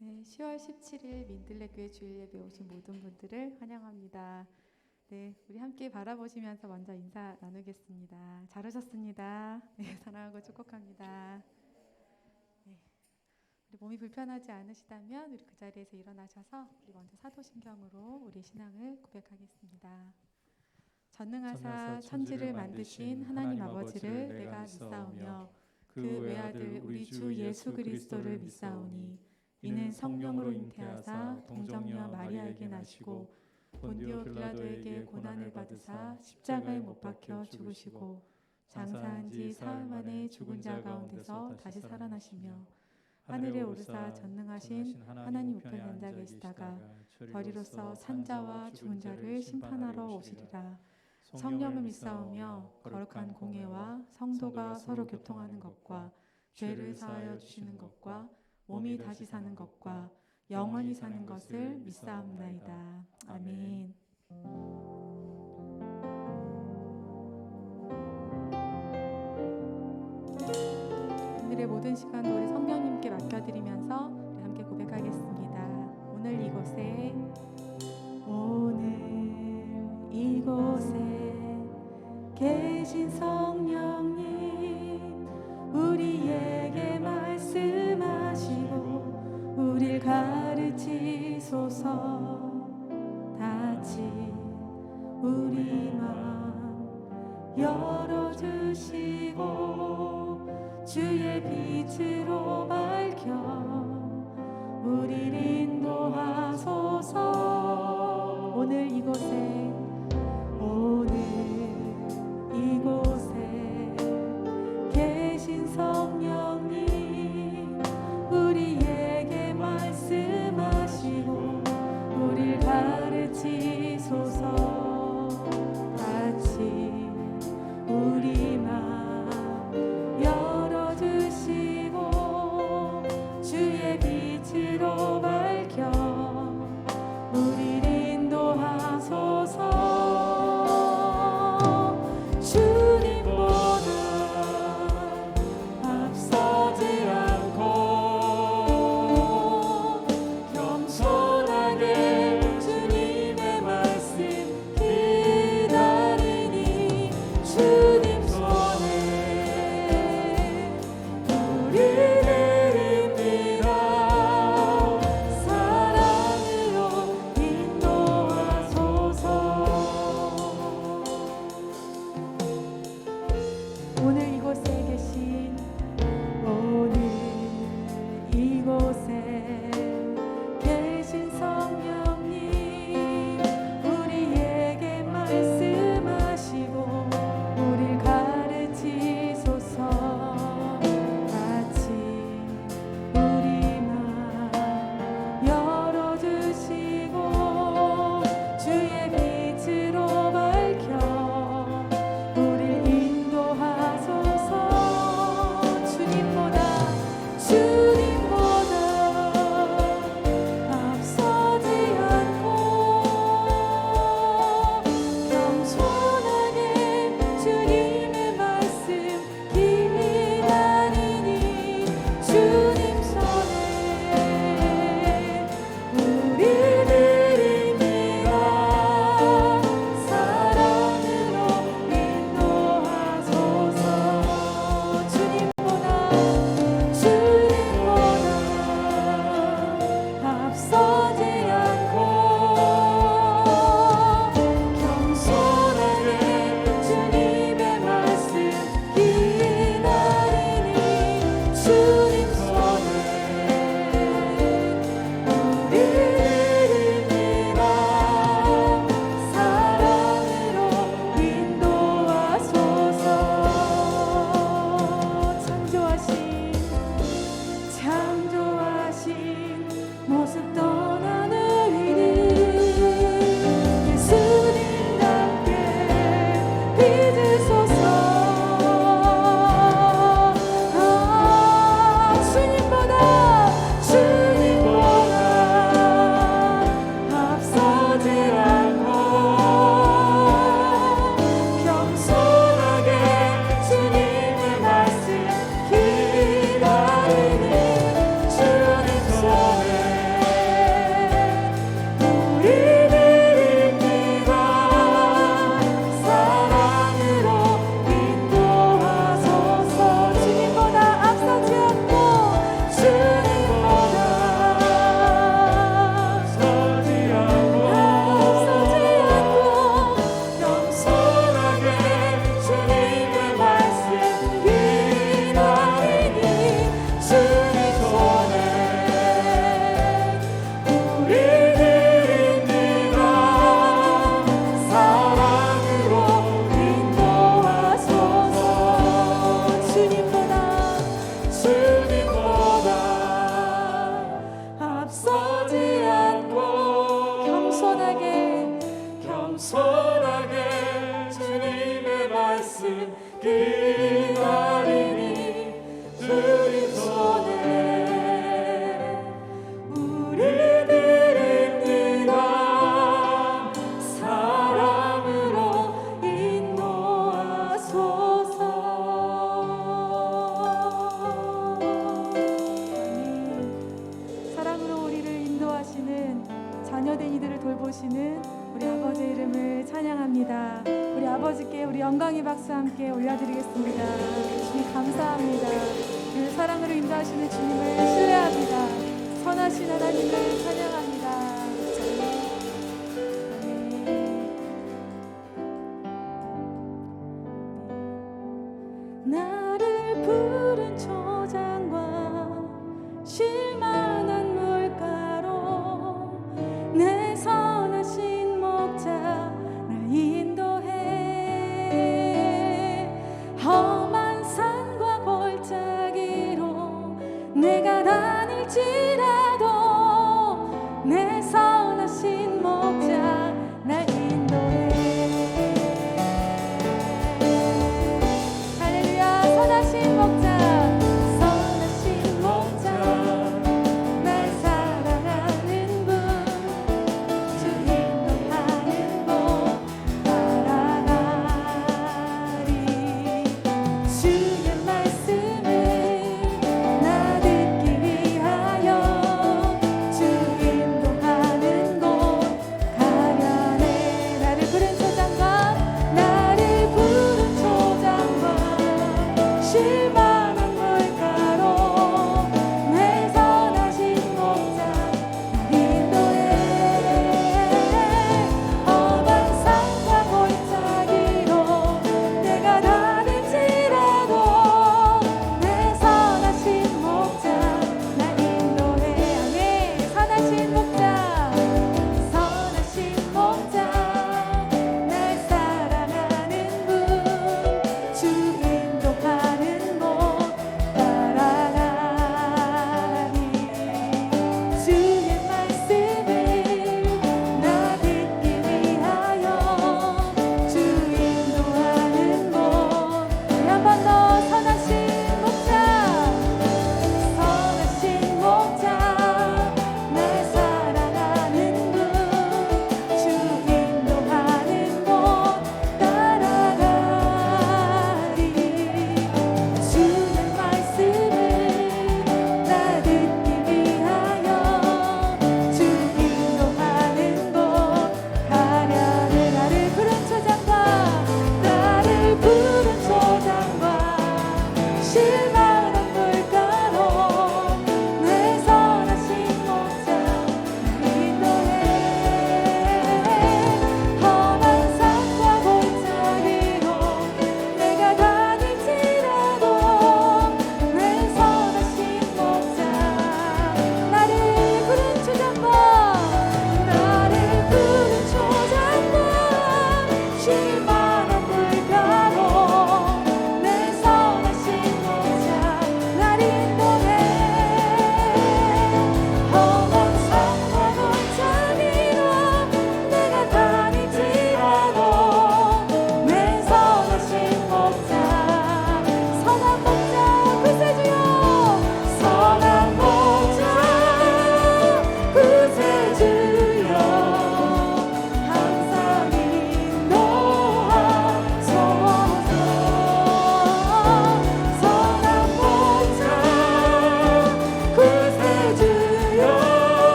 네, 10월 17일 민들레교회 주일 예배 오신 모든 분들을 환영합니다. 네, 우리 함께 바라보시면서 먼저 인사 나누겠습니다. 잘 오셨습니다. 네, 사랑하고 축복합니다. 네, 우리 몸이 불편하지 않으시다면 우리 그 자리에서 일어나셔서 우리 먼저 사도신경으로 우리 신앙을 고백하겠습니다. 전능하사 천지를 만드신 하나님 아버지를 내가 믿사오며 그 외아들 우리 주 예수 그리스도를 믿사오니 이는 성령으로 잉태하사 동정녀 마리아에게 나시고 본디오 빌라도에게 고난을 받으사 십자가에 못 박혀 죽으시고 장사한 지 사흘 만에 죽은 자 가운데서 다시 살아나시며 하늘에 오르사 전능하신 하나님 우편에 앉아 계시다가 저리로서 산자와 죽은 자를 심판하러 오시리라. 성령을 믿사오며 거룩한 공예와 성도가 서로 교통하는 것과 죄를 사하여 주시는 것과 몸이 다시 사는 것과 영원히 사는 것을 믿사옵나이다. 아멘. 오늘의 모든 시간도 우리 성령님께 맡겨드리면서 우리 함께 고백하겠습니다. 오늘 이곳에 계신 성령님 우리에게 말씀하시고 우릴 가르치소서. 다시 우리 맘 열어주시고 주의 빛으로 밝혀 우릴 인도하소서. 오늘 이곳에 계신 성령님 우리에게 말씀하시고 우릴 가르치소서. 같이 우리 맘 열어주시고 주의 빛으로 밝혀 우릴 인도하소서. 오늘 이곳에 계신 오늘 이곳에 계신 성령님 우리에게 말씀하시고 우릴 가르치소서. 같이 우리 맘 열어주시고 주의 빛으로 밝혀 우릴 인도하소서. 주님보다 앞서지 않고 겸손하게 주님의 말씀 기다리니 주님 손에 우리를 믿어 사랑으로 인도하소서. 주님보다 앞서지 않고 겸손하게 주님의 말씀 기다리니 주님 손에 우리를 믿어 사랑으로 인도하소서. 창조하신 모습 떠나는 이름 예수님답게 빚으소서. 주님보다 앞서지 않고 겸손하게 주님의 말씀 기다리니 주님 손에 우리를 믿어 사랑으로 인도하소서. 주님보다 앞서지 않고 겸손하게 주님의 말씀 기다리니 주님 손에 우리를 믿어 사랑으로 인도하소서. 주님보다 앞서지 않고 겸손하게 주님의 말씀 기다리니 주님 손에 우리들을 믿어 사랑으로 인도하소서. 사랑으로 우리를 인도하시는 자녀된 이들을 돌보시는 우리 아버지의 이름을 찬양합니다. 우리 아버지께 우리 영광의 박수 함께 올려드리겠습니다. 주님 감사합니다. 그 사랑으로 인도하시는 주님을 신뢰합니다. 선하신 하나님을 찬양합니다. 나를 부른 초장과 쉴만한 물가로 내 선하신 목자 날 인도해. 험한 산과 골짜기로 내가 다닐지라도 내 선하신 목자 날 인도해. 할렐루야.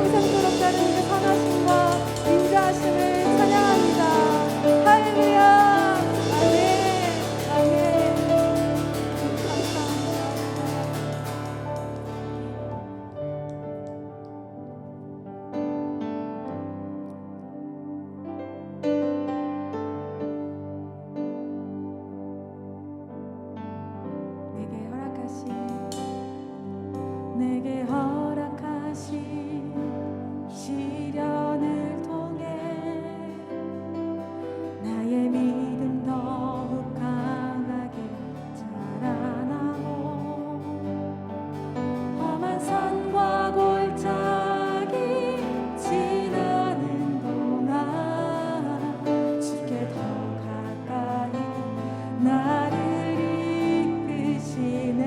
평생도록 따르는 그 선하심과 인자하심을 찬양합니다. 할렐루야. 아멘. 아멘. 감사합니다. 내게 허락하신 시련을 통해 나의 믿음 더욱 강하게 자라나고 험한 산과 골짜기 지나는 동안 주께 더 가까이 나를 이끄시네.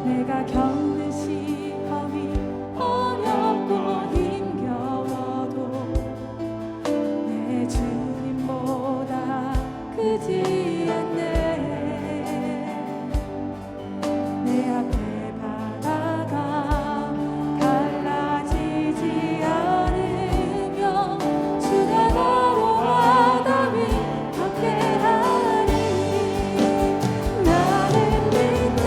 내가 겪는 시험이 어렵고 힘겨워도 내 주님보다 크지 않네. 내 앞에 바다가 갈라지지 않으며 주가 나로 바다 위 함께하니 나는 믿네.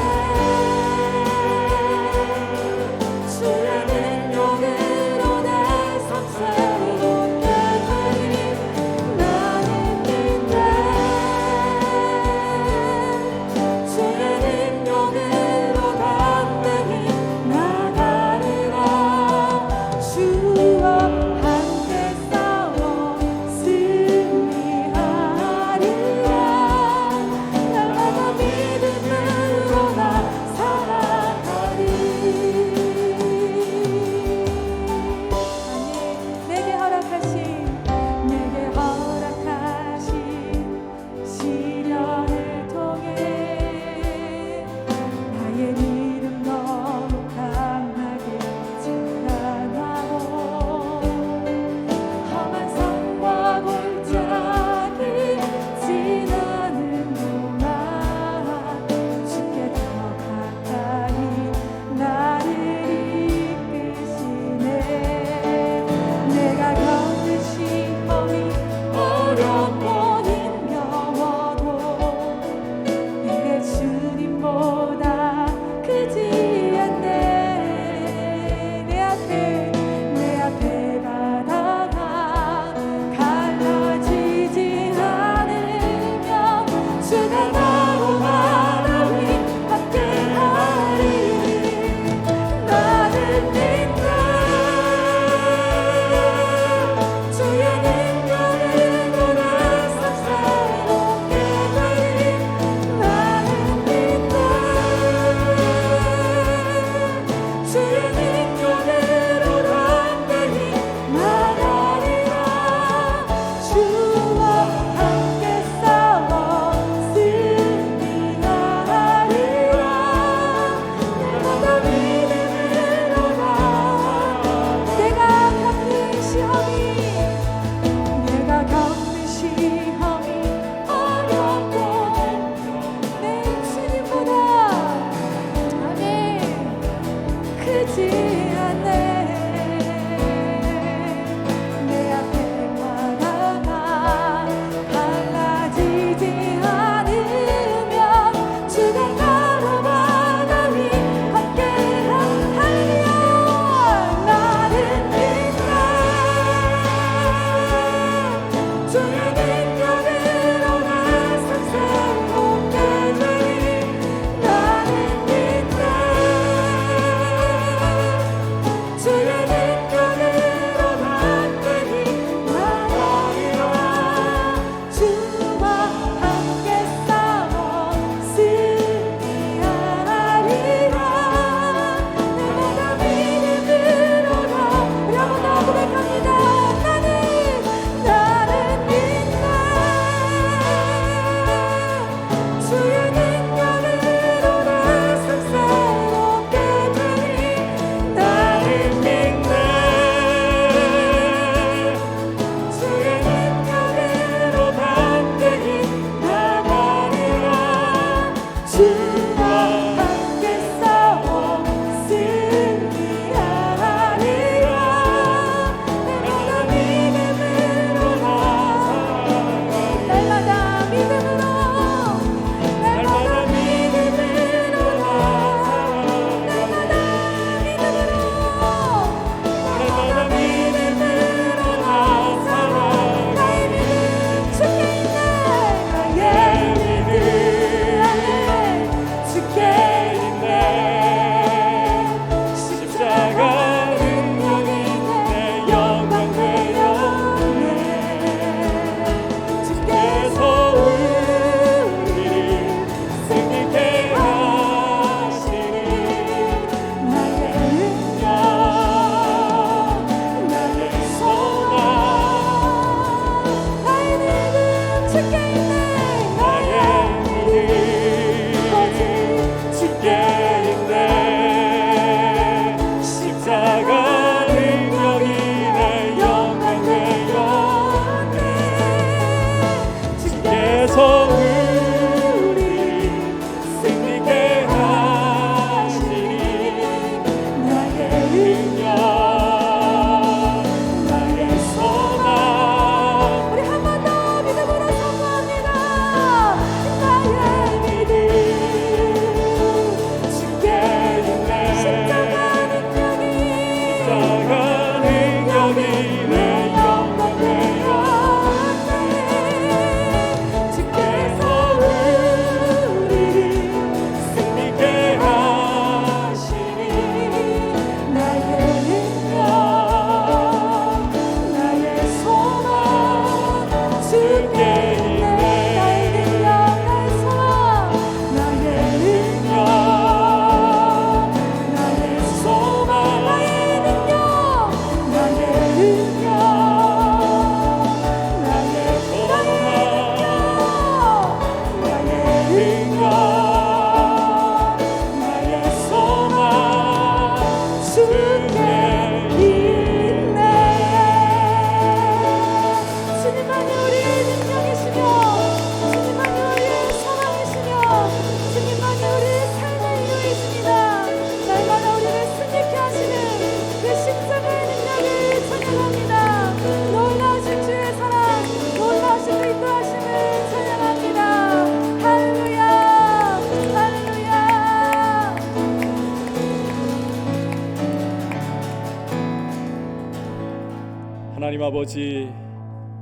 아버지,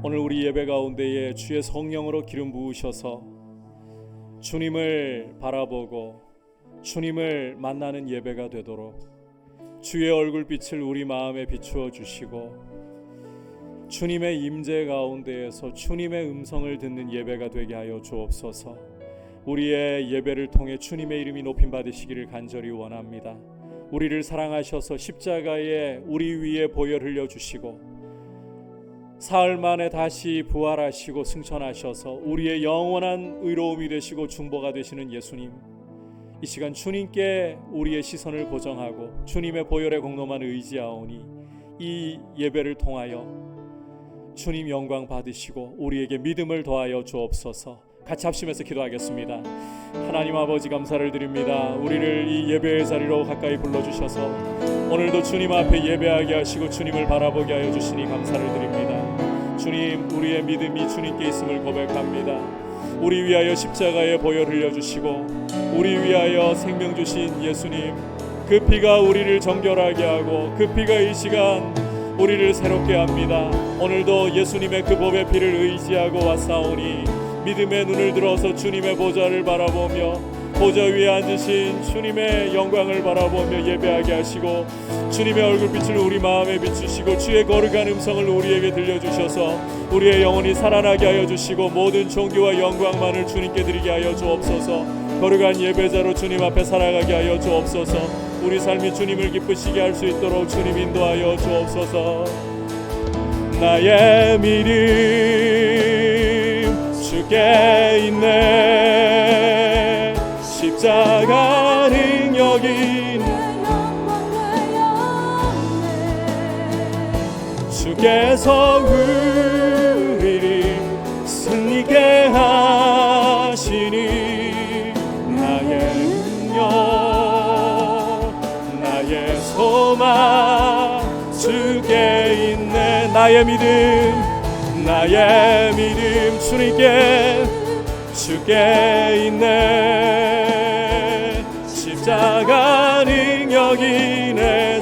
오늘 우리 예배 가운데에 주의 성령으로 기름 부으셔서 주님을 바라보고 주님을 만나는 예배가 되도록 주의 얼굴빛을 우리 마음에 비추어 주시고 주님의 임재 가운데에서 주님의 음성을 듣는 예배가 되게 하여 주옵소서. 우리의 예배를 통해 주님의 이름이 높임 받으시기를 간절히 원합니다. 우리를 사랑하셔서 십자가에 우리 위에 보혈 흘려주시고 사흘 만에 다시 부활하시고 승천하셔서 우리의 영원한 의로움이 되시고 중보가 되시는 예수님, 이 시간 주님께 우리의 시선을 고정하고 주님의 보혈의 공로만 의지하오니 이 예배를 통하여 주님 영광 받으시고 우리에게 믿음을 더하여 주옵소서. 같이 합심해서 기도하겠습니다. 하나님 아버지, 감사를 드립니다. 우리를 이 예배의 자리로 가까이 불러주셔서 오늘도 주님 앞에 예배하게 하시고 주님을 바라보게 하여 주시니 감사를 드립니다. 주님, 우리의 믿음이 주님께 있음을 고백합니다. 우리 위하여 십자가에 보혈 흘려주시고 우리 위하여 생명 주신 예수님, 그 피가 우리를 정결하게 하고 그 피가 이 시간 우리를 새롭게 합니다. 오늘도 예수님의 그 보배 피를 의지하고 왔사오니 믿음의 눈을 들어서 주님의 보좌를 바라보며 보좌 위에 앉으신 주님의 영광을 바라보며 예배하게 하시고 주님의 얼굴빛을 우리 마음에 비추시고 주의 거룩한 음성을 우리에게 들려주셔서 우리의 영혼이 살아나게 하여 주시고 모든 존귀와 영광만을 주님께 드리게 하여 주옵소서. 거룩한 예배자로 주님 앞에 살아가게 하여 주옵소서. 우리 삶이 주님을 기쁘시게 할 수 있도록 주님 인도하여 주옵소서. 나의 믿음 주께 있네. 십자가 능력이 주께서 우리를 승리케 하시니 나의 능력 나의 소망 주께 있네. 나의 믿음 주께 있네. 십자가 능력이 내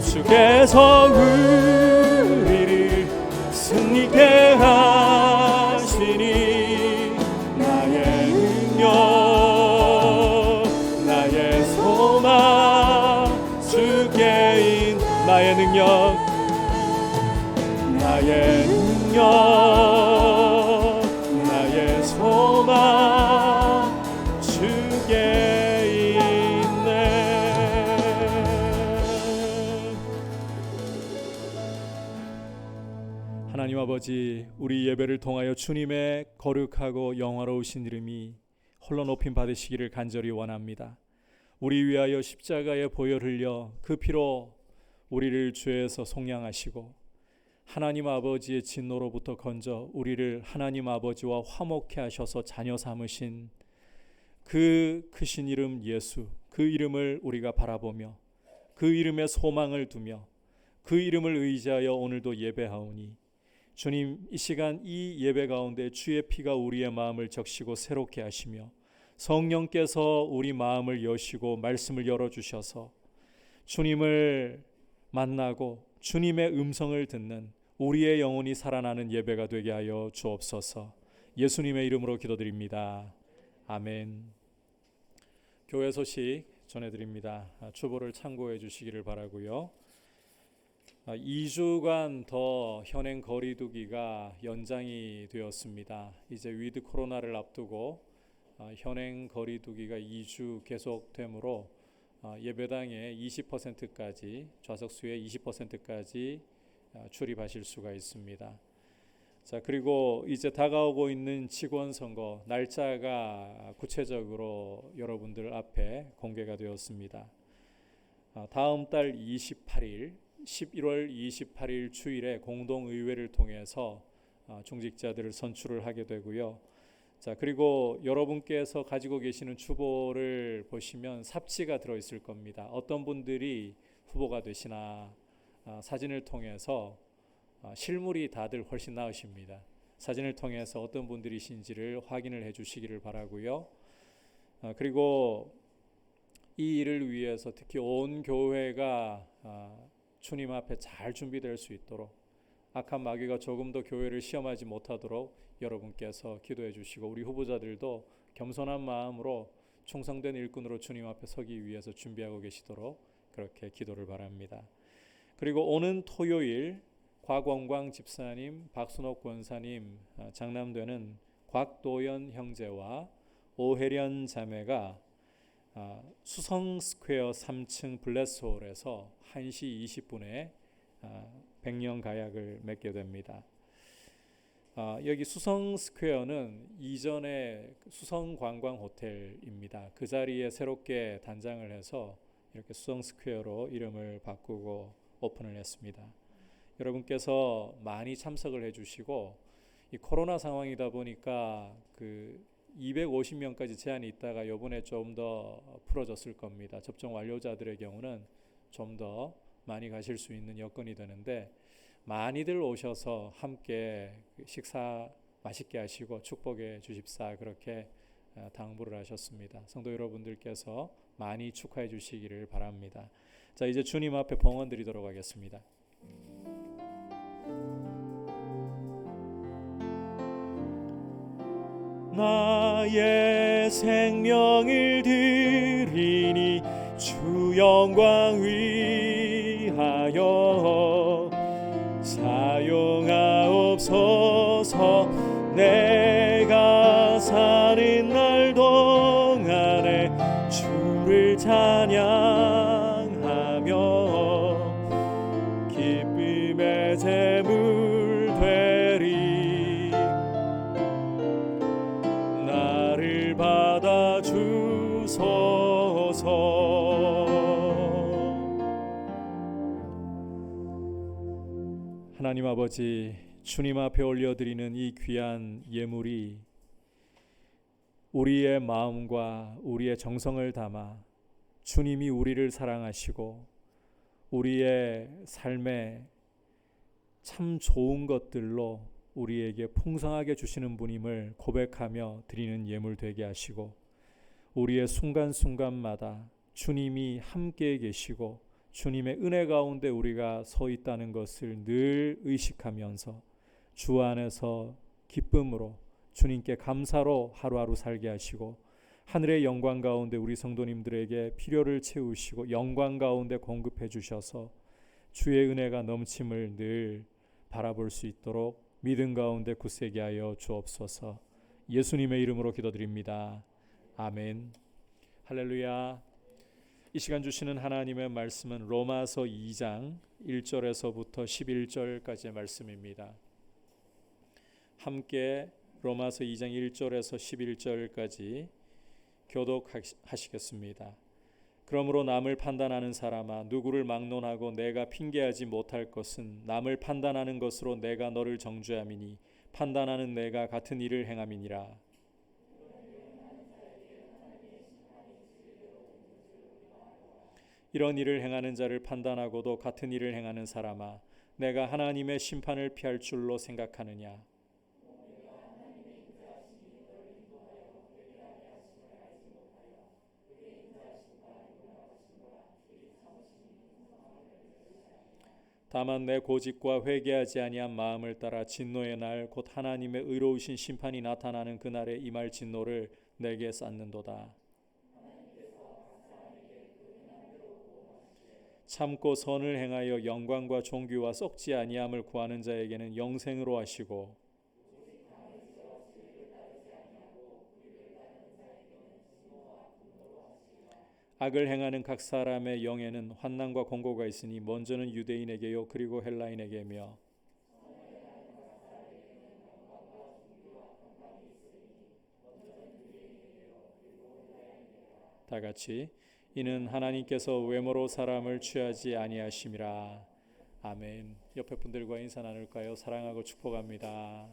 주께서 우리를 승리케 하시니 나의 능력 나의 소망 주께 있네. 나의 능력 나의 소망 주께 있네. 하나님 아버지, 우리 예배를 통하여 주님의 거룩하고 영화로우신 이름이 홀로 높임 받으시기를 간절히 원합니다. 우리 위하여 십자가에 보혈 흘려 그 피로 우리를 죄에서 속량하시고 하나님 아버지의 진노로부터 건져 우리를 하나님 아버지와 화목케 하셔서 자녀 삼으신 그 크신 이름 예수, 그 이름을 우리가 바라보며 그 이름에 소망을 두며 그 이름을 의지하여 오늘도 예배하오니 주님, 이 시간 이 예배 가운데 주의 피가 우리의 마음을 적시고 새롭게 하시며 성령께서 우리 마음을 여시고 말씀을 열어주셔서 주님을 만나고 주님의 음성을 듣는 우리의 영혼이 살아나는 예배가 되게 하여 주옵소서. 예수님의 이름으로 기도드립니다. 아멘. 교회 소식 전해드립니다. 주보를 참고해 주시기를 바라고요. 2주간 더 현행 거리두기가 연장이 되었습니다. 이제 위드 코로나를 앞두고 현행 거리두기가 2주 계속되므로 예배당의 20%까지 좌석수의 20%까지 출입하실 수가 있습니다. 자, 그리고 이제 다가오고 있는 직원 선거 날짜가 구체적으로 여러분들 앞에 공개가 되었습니다. 다음 달 28일 11월 28일 주일에 공동의회를 통해서 중직자들을 선출을 하게 되고요. 자, 그리고 여러분께서 가지고 계시는 주보를 보시면 삽지가 들어있을 겁니다. 어떤 분들이 후보가 되시나 사진을 통해서 실물이 다들 훨씬 나으십니다. 사진을 통해서 어떤 분들이신지를 확인을 해 주시기를 바라고요. 그리고 이 일을 위해서 특히 온 교회가 주님 앞에 잘 준비될 수 있도록 악한 마귀가 조금 더 교회를 시험하지 못하도록 여러분께서 기도해 주시고 우리 후보자들도 겸손한 마음으로 충성된 일꾼으로 주님 앞에 서기 위해서 준비하고 계시도록 그렇게 기도를 바랍니다. 그리고 오는 토요일 곽원광 집사님, 박순옥 권사님 장남되는 곽도연 형제와 오혜련 자매가 수성스퀘어 3층 블레스홀에서 1시 20분에 백년 가약을 맺게 됩니다. 여기 수성스퀘어는 이전의 수성관광호텔입니다. 그 자리에 새롭게 단장을 해서 이렇게 수성스퀘어로 이름을 바꾸고 오픈을 했습니다. 여러분께서 많이 참석을 해주시고 이 코로나 상황이다 보니까 그 250명까지 제한이 있다가 이번에 좀 더 풀어졌을 겁니다. 접종 완료자들의 경우는 좀 더 많이 가실 수 있는 여건이 되는데 많이들 오셔서 함께 식사 맛있게 하시고 축복해 주십사 그렇게 당부를 하셨습니다. 성도 여러분들께서 많이 축하해 주시기를 바랍니다. 자, 이제 주님 앞에 봉헌 드리도록 하겠습니다. 나의 생명을 드리니 주 영광 위하여 사용하옵소서. 내가 사는 날 동안에 주를 찬양하며 기쁨의 제물 되리. 나를 받아 주소서. 하나님 아버지, 주님 앞에 올려드리는 이 귀한 예물이 우리의 마음과 우리의 정성을 담아 주님이 우리를 사랑하시고 우리의 삶에 참 좋은 것들로 우리에게 풍성하게 주시는 분임을 고백하며 드리는 예물 되게 하시고 우리의 순간순간마다 주님이 함께 계시고 주님의 은혜 가운데 우리가 서 있다는 것을 늘 의식하면서 주 안에서 기쁨으로 주님께 감사로 하루하루 살게 하시고 하늘의 영광 가운데 우리 성도님들에게 필요를 채우시고 영광 가운데 공급해 주셔서 주의 은혜가 넘침을 늘 바라볼 수 있도록 믿음 가운데 굳세게 하여 주옵소서. 예수님의 이름으로 기도드립니다. 아멘. 할렐루야. 이 시간 주시는 하나님의 말씀은 로마서 2장 1절에서부터 11절까지의 말씀입니다. 함께 로마서 2장 1절에서 11절까지 교독하시겠습니다. 그러므로 남을 판단하는 사람아, 누구를 막론하고 내가 핑계하지 못할 것은 남을 판단하는 것으로 내가 너를 정죄함이니 판단하는 내가 같은 일을 행함이니라. 이런 일을 행하는 자를 판단하고도 같은 일을 행하는 사람아, 내가 하나님의 심판을 피할 줄로 생각하느냐. 다만 내 고집과 회개하지 아니한 마음을 따라 진노의 날 곧 하나님의 의로우신 심판이 나타나는 그날에 임할 진노를 내게 쌓는도다. 참고 선을 행하여 영광과 존귀와 썩지 아니함을 구하는 자에게는 영생으로 하시고 악을 행하는 각 사람의 영에는 환난과 공고가 있으니 먼저는 유대인에게요 그리고 헬라인에게며 다 같이 이는 하나님께서 외모로 사람을 취하지 아니하심이라. 아멘. 옆에 분들과 인사 나눌까요? 사랑하고 축복합니다.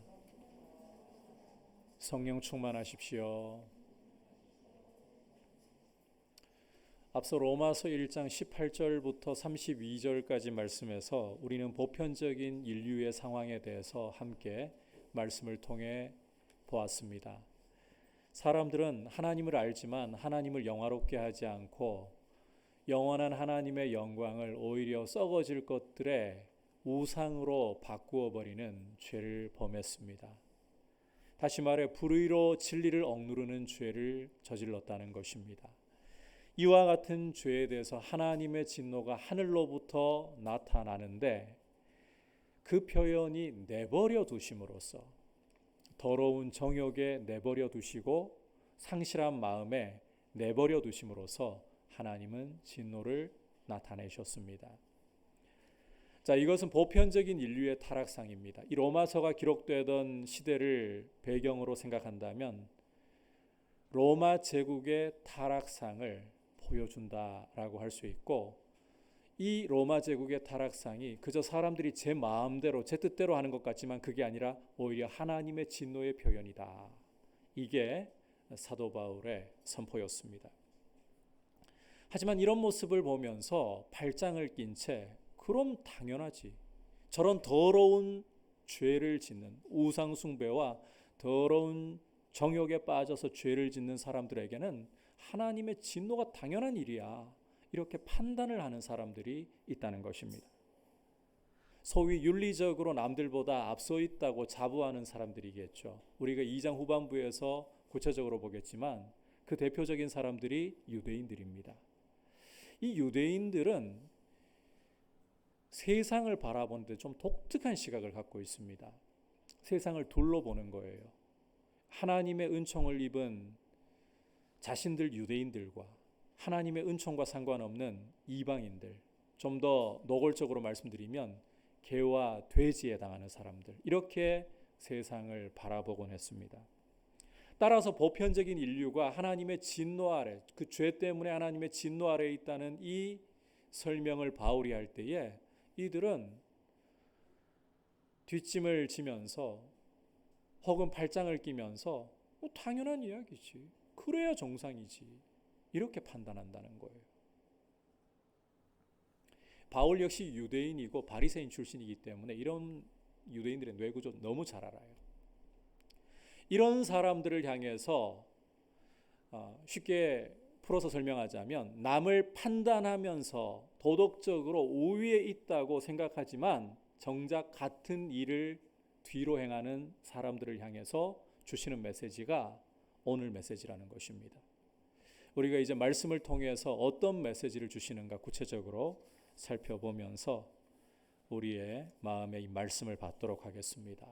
성령 충만하십시오. 앞서 로마서 1장 18절부터 32절까지 말씀에서 우리는 보편적인 인류의 상황에 대해서 함께 말씀을 통해 보았습니다. 사람들은 하나님을 알지만 하나님을 영화롭게 하지 않고 영원한 하나님의 영광을 오히려 썩어질 것들의 우상으로 바꾸어 버리는 죄를 범했습니다. 다시 말해 불의로 진리를 억누르는 죄를 저질렀다는 것입니다. 이와 같은 죄에 대해서 하나님의 진노가 하늘로부터 나타나는데 그 표현이 내버려 두심으로써 더러운 정욕에 내버려 두시고 상실한 마음에 내버려 두심으로써 하나님은 진노를 나타내셨습니다. 자, 이것은 보편적인 인류의 타락상입니다. 이 로마서가 기록되던 시대를 배경으로 생각한다면 로마 제국의 타락상을 보여준다라고 할 수 있고, 이 로마 제국의 타락상이 그저 사람들이 제 마음대로 제 뜻대로 하는 것 같지만 그게 아니라 오히려 하나님의 진노의 표현이다. 이게 사도 바울의 선포였습니다. 하지만 이런 모습을 보면서 팔짱을 낀 채 그럼 당연하지, 저런 더러운 죄를 짓는 우상 숭배와 더러운 정욕에 빠져서 죄를 짓는 사람들에게는 하나님의 진노가 당연한 일이야, 이렇게 판단을 하는 사람들이 있다는 것입니다. 소위 윤리적으로 남들보다 앞서 있다고 자부하는 사람들이겠죠. 우리가 2장 후반부에서 구체적으로 보겠지만 그 대표적인 사람들이 유대인들입니다. 이 유대인들은 세상을 바라보는데 좀 독특한 시각을 갖고 있습니다. 세상을 둘러보는 거예요. 하나님의 은총을 입은 자신들 유대인들과 하나님의 은총과 상관없는 이방인들, 좀 더 노골적으로 말씀드리면 개와 돼지에 해당하는 사람들, 이렇게 세상을 바라보곤 했습니다. 따라서 보편적인 인류가 하나님의 진노 아래, 그 죄 때문에 하나님의 진노 아래에 있다는 이 설명을 바울이 할 때에 이들은 뒷짐을 지면서 혹은 팔짱을 끼면서 당연한 이야기지, 그래야 정상이지, 이렇게 판단한다는 거예요. 바울 역시 유대인이고 바리새인 출신이기 때문에 이런 유대인들의 뇌구조 너무 잘 알아요. 이런 사람들을 향해서 쉽게 풀어서 설명하자면, 남을 판단하면서 도덕적으로 우위에 있다고 생각하지만 정작 같은 일을 뒤로 행하는 사람들을 향해서 주시는 메시지가 오늘 메시지라는 것입니다. 우리가 이제 말씀을 통해서 어떤 메시지를 주시는가 구체적으로 살펴보면서 우리의 마음에 이 말씀을 받도록 하겠습니다.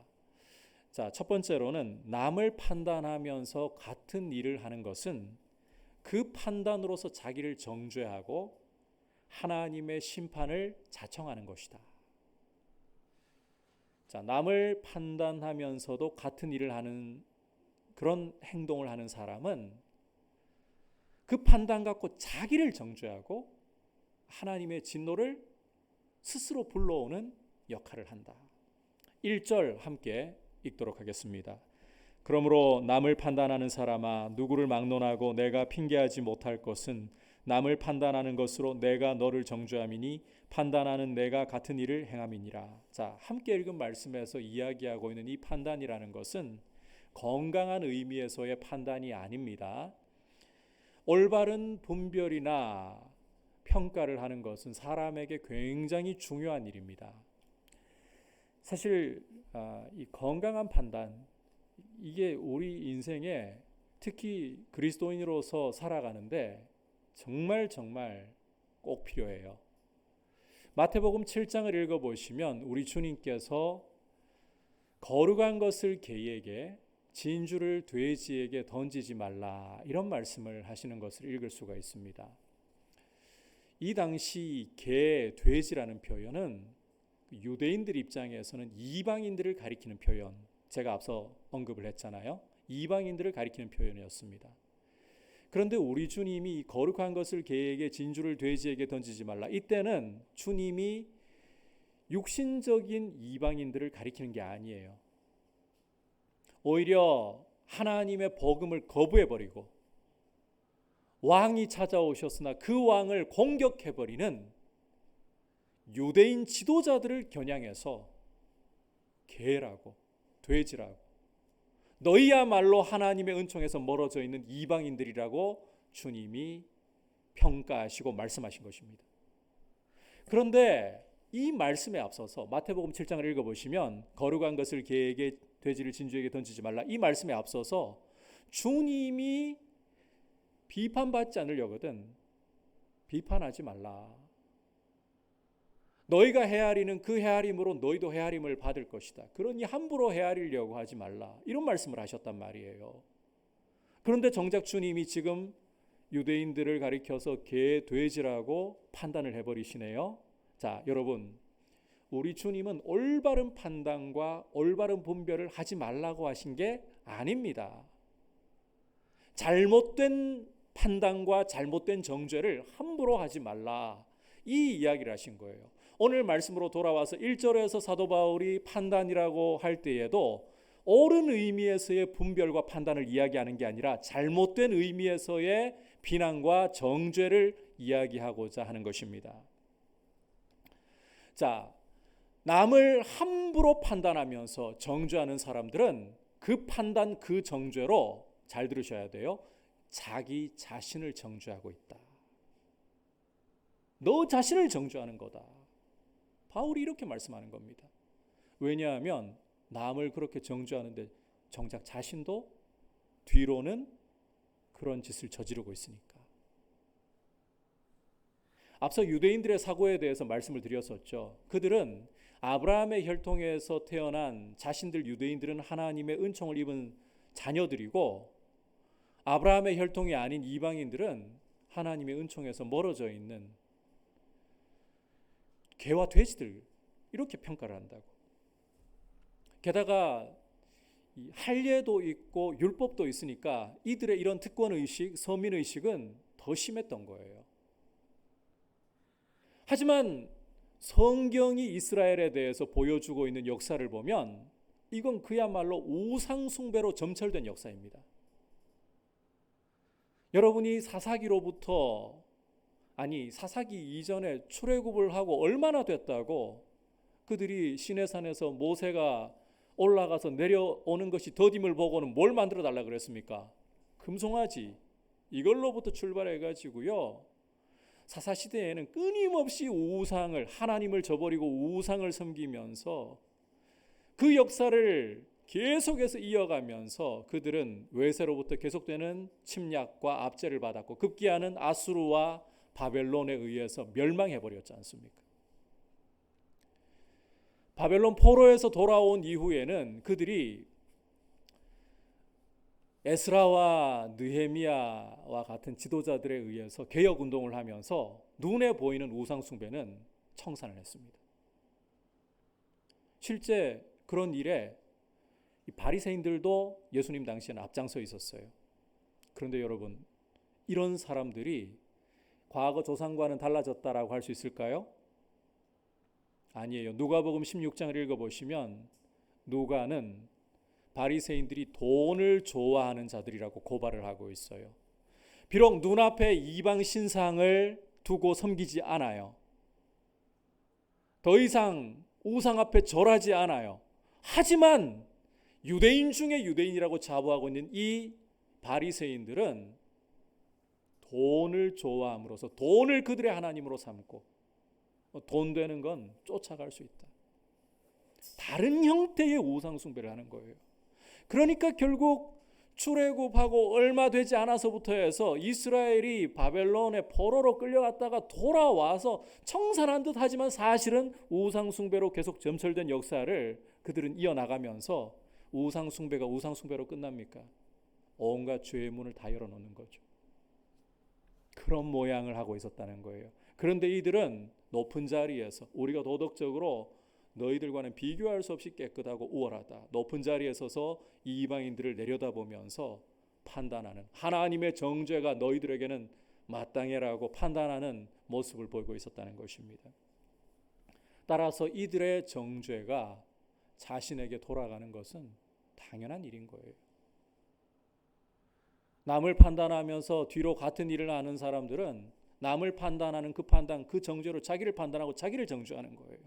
자, 첫 번째로는 남을 판단하면서 같은 일을 하는 것은 그 판단으로서 자기를 정죄하고 하나님의 심판을 자청하는 것이다. 자, 남을 판단하면서도 같은 일을 하는 그런 행동을 하는 사람은 그 판단 갖고 자기를 정죄하고 하나님의 진노를 스스로 불러오는 역할을 한다. 1절 함께 읽도록 하겠습니다. 그러므로 남을 판단하는 사람아, 누구를 막론하고 내가 핑계하지 못할 것은 남을 판단하는 것으로 내가 너를 정죄함이니 판단하는 내가 같은 일을 행함이니라. 자, 함께 읽은 말씀에서 이야기하고 있는 이 판단이라는 것은 건강한 의미에서의 판단이 아닙니다. 올바른 분별이나 평가를 하는 것은 사람에게 굉장히 중요한 일입니다. 사실 이 건강한 판단, 이게 우리 인생에 특히 그리스도인으로서 살아가는데 정말 꼭 필요해요. 마태복음 7장을 읽어보시면 우리 주님께서 거룩한 것을 개에게, 진주를 돼지에게 던지지 말라, 이런 말씀을 하시는 것을 읽을 수가 있습니다. 이 당시 개, 돼지라는 표현은 유대인들 입장에서는 이방인들을 가리키는 표현, 제가 앞서 언급을 했잖아요. 이방인들을 가리키는 표현이었습니다. 그런데 우리 주님이 거룩한 것을 개에게, 진주를 돼지에게 던지지 말라, 이때는 주님이 육신적인 이방인들을 가리키는 게 아니에요. 오히려 하나님의 복음을 거부해버리고 왕이 찾아오셨으나 그 왕을 공격해버리는 유대인 지도자들을 겨냥해서 개라고, 돼지라고, 너희야말로 하나님의 은총에서 멀어져 있는 이방인들이라고 주님이 평가하시고 말씀하신 것입니다. 그런데 이 말씀에 앞서서 마태복음 7장을 읽어보시면 거룩한 것을 개에게 돼지를 진주에게 던지지 말라, 이 말씀에 앞서서 주님이 비판받지 않으려거든 비판하지 말라. 너희가 헤아리는 그 헤아림으로 너희도 헤아림을 받을 것이다. 그러니 함부로 헤아리려고 하지 말라. 이런 말씀을 하셨단 말이에요. 그런데 정작 주님이 지금 유대인들을 가리켜서 개, 돼지라고 판단을 해버리시네요. 자, 여러분, 우리 주님은 올바른 판단과 올바른 분별을 하지 말라고 하신 게 아닙니다. 잘못된 판단과 잘못된 정죄를 함부로 하지 말라, 이 이야기를 하신 거예요. 오늘 말씀으로 돌아와서 1절에서 사도 바울이 판단이라고 할 때에도 옳은 의미에서의 분별과 판단을 이야기하는 게 아니라 잘못된 의미에서의 비난과 정죄를 이야기하고자 하는 것입니다. 자, 남을 함부로 판단하면서 정죄하는 사람들은 그 판단, 그 정죄로, 잘 들으셔야 돼요, 자기 자신을 정죄하고 있다. 너 자신을 정죄하는 거다. 바울이 이렇게 말씀하는 겁니다. 왜냐하면 남을 그렇게 정죄하는데 정작 자신도 뒤로는 그런 짓을 저지르고 있으니까. 앞서 유대인들의 사고에 대해서 말씀을 드렸었죠. 그들은 아브라함의 혈통에서 태어난 자신들, 유대인들은 하나님의 은총을 입은 자녀들이고, 아브라함의 혈통이 아닌 이방인들은 하나님의 은총에서 멀어져 있는 개와 돼지들, 이렇게 평가를 한다고. 게다가 할례도 있고 율법도 있으니까 이들의 이런 특권의식, 서민의식은 더 심했던 거예요. 하지만 성경이 이스라엘에 대해서 보여주고 있는 역사를 보면 이건 그야말로 우상 숭배로 점철된 역사입니다. 여러분이 사사기로부터, 아니 사사기 이전에 출애굽을 하고 얼마나 됐다고 그들이 시내산에서 모세가 올라가서 내려오는 것이 더딤을 보고는 뭘 만들어 달라 그랬습니까? 금송아지, 이걸로부터 출발해 가지고요, 사사시대에는 끊임없이 우상을, 하나님을 저버리고 우상을 섬기면서 그 역사를 계속해서 이어가면서 그들은 외세로부터 계속되는 침략과 압제를 받았고 급기야는 아수르와 바벨론에 의해서 멸망해버렸지 않습니까? 바벨론 포로에서 돌아온 이후에는 그들이 에스라와 느헤미야와 같은 지도자들에 의해서 개혁운동을 하면서 눈에 보이는 우상숭배는 청산을 했습니다. 실제 그런 일에 이 바리새인들도 예수님 당시에는 앞장서 있었어요. 그런데 여러분, 이런 사람들이 과거 조상과는 달라졌다라고 할 수 있을까요? 아니에요. 누가복음 16장을 읽어보시면 누가는 바리새인들이 돈을 좋아하는 자들이라고 고발을 하고 있어요. 비록 눈앞에 이방 신상을 두고 섬기지 않아요. 더 이상 우상 앞에 절하지 않아요. 하지만 유대인 중에 유대인이라고 자부하고 있는 이 바리새인들은 돈을 좋아함으로써 돈을 그들의 하나님으로 삼고 돈 되는 건 쫓아갈 수 있다. 다른 형태의 우상 숭배를 하는 거예요. 그러니까 결국 출애굽하고 얼마 되지 않아서부터 해서 이스라엘이 바벨론의 포로로 끌려갔다가 돌아와서 청산한 듯 하지만 사실은 우상 숭배로 계속 점철된 역사를 그들은 이어나가면서 우상 숭배가 우상 숭배로 끝납니까? 온갖 죄의 문을 다 열어놓는 거죠. 그런 모양을 하고 있었다는 거예요. 그런데 이들은 높은 자리에서 우리가 도덕적으로 너희들과는 비교할 수 없이 깨끗하고 우월하다, 높은 자리에 서서 이 이방인들을 내려다보면서 판단하는, 하나님의 정죄가 너희들에게는 마땅해라고 판단하는 모습을 보이고 있었다는 것입니다. 따라서 이들의 정죄가 자신에게 돌아가는 것은 당연한 일인 거예요. 남을 판단하면서 뒤로 같은 일을 하는 사람들은 남을 판단하는 그 판단, 그 정죄로 자기를 판단하고 자기를 정죄하는 거예요.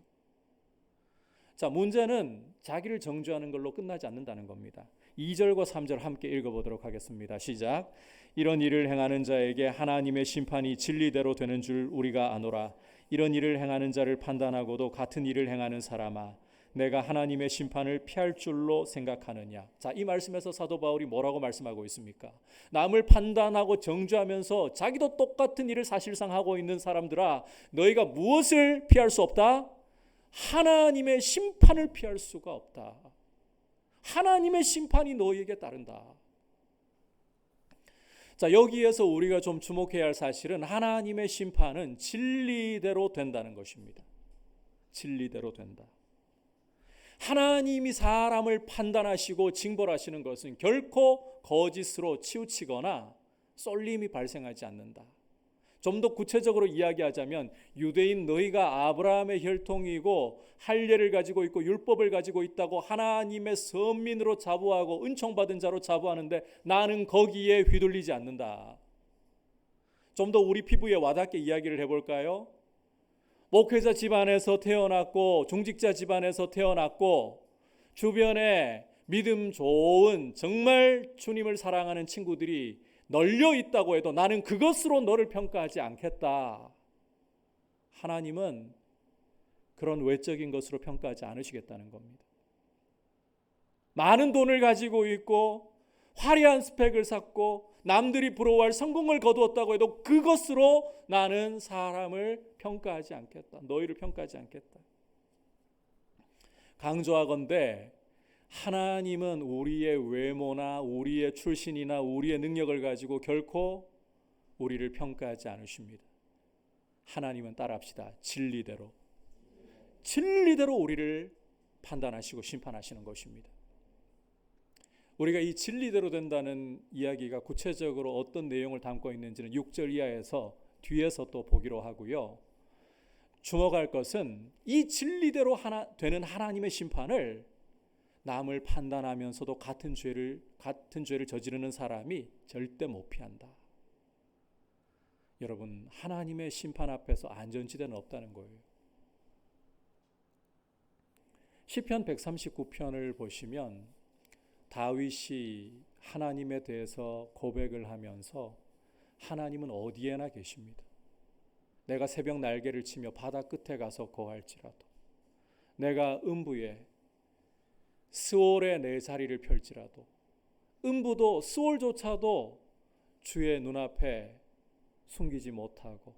자, 문제는 자기를 정죄하는 걸로 끝나지 않는다는 겁니다. 2절과 3절 함께 읽어보도록 하겠습니다. 시작. 이런 일을 행하는 자에게 하나님의 심판이 진리대로 되는 줄 우리가 아노라. 이런 일을 행하는 자를 판단하고도 같은 일을 행하는 사람아, 내가 하나님의 심판을 피할 줄로 생각하느냐. 자, 이 말씀에서 사도 바울이 뭐라고 말씀하고 있습니까? 남을 판단하고 정죄하면서 자기도 똑같은 일을 사실상 하고 있는 사람들아, 너희가 무엇을 피할 수 없다? 하나님의 심판을 피할 수가 없다. 하나님의 심판이 너희에게 따른다. 자, 여기에서 우리가 좀 주목해야 할 사실은 하나님의 심판은 진리대로 된다는 것입니다. 진리대로 된다. 하나님이 사람을 판단하시고 징벌하시는 것은 결코 거짓으로 치우치거나 쏠림이 발생하지 않는다. 좀 더 구체적으로 이야기하자면 유대인 너희가 아브라함의 혈통이고 할례를 가지고 있고 율법을 가지고 있다고 하나님의 선민으로 자부하고 은총받은 자로 자부하는데 나는 거기에 휘둘리지 않는다. 좀 더 우리 피부에 와닿게 이야기를 해볼까요? 목회자 집안에서 태어났고 중직자 집안에서 태어났고 주변에 믿음 좋은 정말 주님을 사랑하는 친구들이 널려 있다고 해도 나는 그것으로 너를 평가하지 않겠다. 하나님은 그런 외적인 것으로 평가하지 않으시겠다는 겁니다. 많은 돈을 가지고 있고 화려한 스펙을 쌓고 남들이 부러워할 성공을 거두었다고 해도 그것으로 나는 사람을 평가하지 않겠다. 너희를 평가하지 않겠다. 강조하건대 하나님은 우리의 외모나 우리의 출신이나 우리의 능력을 가지고 결코 우리를 평가하지 않으십니다. 하나님은 따라합시다. 진리대로 우리를 판단하시고 심판하시는 것입니다. 우리가 이 진리대로 된다는 이야기가 구체적으로 어떤 내용을 담고 있는지는 6절 이하에서 뒤에서 또 보기로 하고요. 주목할 것은 이 진리대로 되는 하나님의 심판을 남을 판단하면서도 같은 죄를 저지르는 사람이 절대 못 피한다. 여러분, 하나님의 심판 앞에서 안전지대는 없다는 거예요. 시편 139편을 보시면 다윗이 하나님에 대해서 고백을 하면서 하나님은 어디에나 계십니다. 내가 새벽 날개를 치며 바다 끝에 가서 거할지라도, 내가 음부에 스올에 내 자리를 펼지라도, 음부도 스올조차도 주의 눈앞에 숨기지 못하고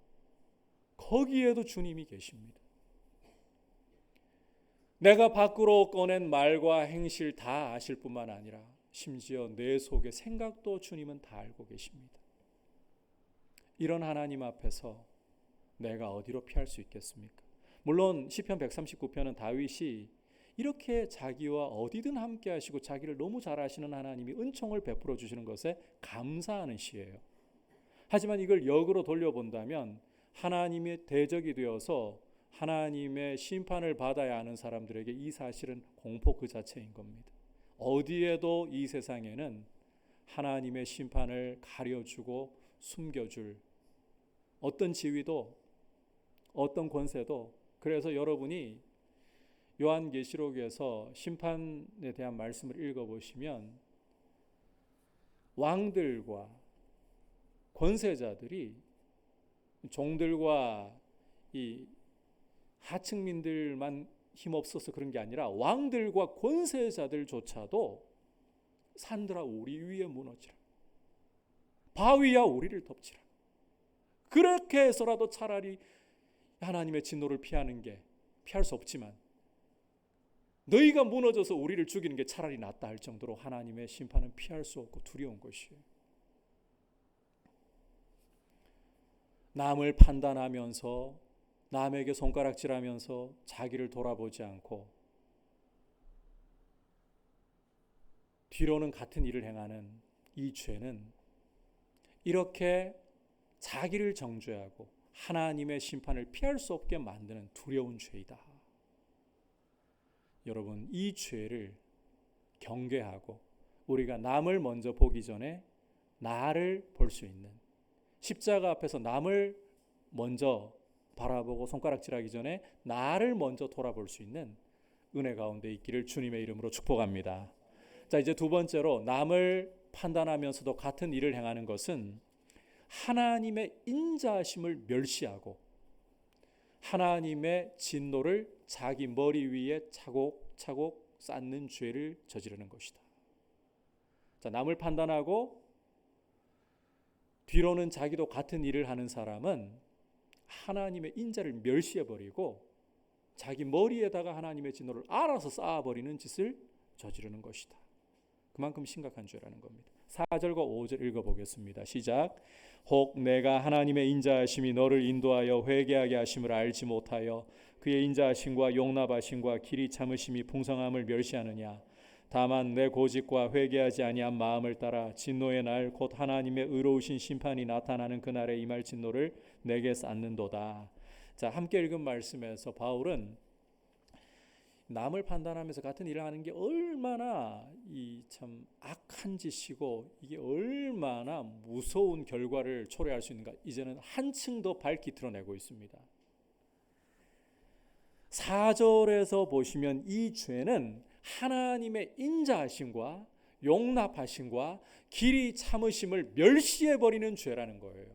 거기에도 주님이 계십니다. 내가 밖으로 꺼낸 말과 행실 다 아실 뿐만 아니라 심지어 내 속의 생각도 주님은 다 알고 계십니다. 이런 하나님 앞에서 내가 어디로 피할 수 있겠습니까? 물론 시편 139편은 다윗이 이렇게 자기와 어디든 함께 하시고 자기를 너무 잘 아시는 하나님이 은총을 베풀어 주시는 것에 감사하는 시예요. 하지만 이걸 역으로 돌려본다면 하나님의 대적이 되어서 하나님의 심판을 받아야 하는 사람들에게 이 사실은 공포 그 자체인 겁니다. 어디에도 이 세상에는 하나님의 심판을 가려주고 숨겨줄 어떤 지위도 어떤 권세도, 그래서 여러분이 요한계시록에서 심판에 대한 말씀을 읽어보시면 왕들과 권세자들이 종들과 이 하층민들만 힘없어서 그런 게 아니라 왕들과 권세자들조차도 산들아 우리 위에 무너지라, 바위야 우리를 덮치라, 그렇게 해서라도 차라리 하나님의 진노를 피할 수 없지만 너희가 무너져서 우리를 죽이는 게 차라리 낫다 할 정도로 하나님의 심판은 피할 수 없고 두려운 것이에요. 남을 판단하면서 남에게 손가락질하면서 자기를 돌아보지 않고 뒤로는 같은 일을 행하는 이 죄는 이렇게 자기를 정죄하고 하나님의 심판을 피할 수 없게 만드는 두려운 죄이다. 여러분, 이 죄를 경계하고 우리가 남을 먼저 보기 전에 나를 볼 수 있는, 십자가 앞에서 남을 먼저 바라보고 손가락질하기 전에 나를 먼저 돌아볼 수 있는 은혜 가운데 있기를 주님의 이름으로 축복합니다. 자, 이제 두 번째로 남을 판단하면서도 같은 일을 행하는 것은 하나님의 인자하심을 멸시하고 하나님의 진노를 자기 머리 위에 차곡차곡 쌓는 죄를 저지르는 것이다. 자, 남을 판단하고 뒤로는 자기도 같은 일을 하는 사람은 하나님의 인자를 멸시해버리고 자기 머리에다가 하나님의 진노를 알아서 쌓아버리는 짓을 저지르는 것이다. 그만큼 심각한 죄라는 겁니다. 4절과 5절 읽어보겠습니다. 시작. 혹 내가 하나님의 인자하심이 너를 인도하여 회개하게 하심을 알지 못하여 그의 인자하심과 용납하심과 길이 참으심이 풍성함을 멸시하느냐. 다만 내 고집과 회개하지 아니한 마음을 따라 진노의 날 곧 하나님의 의로우신 심판이 나타나는 그날에 임할 진노를 내게 쌓는도다. 자, 함께 읽은 말씀에서 바울은 남을 판단하면서 같은 일을 하는 게 얼마나 이 참 악한 짓이고 이게 얼마나 무서운 결과를 초래할 수 있는가 이제는 한층 더 밝히 드러내고 있습니다. 4절에서 보시면 이 죄는 하나님의 인자하심과 용납하심과 길이 참으심을 멸시해버리는 죄라는 거예요.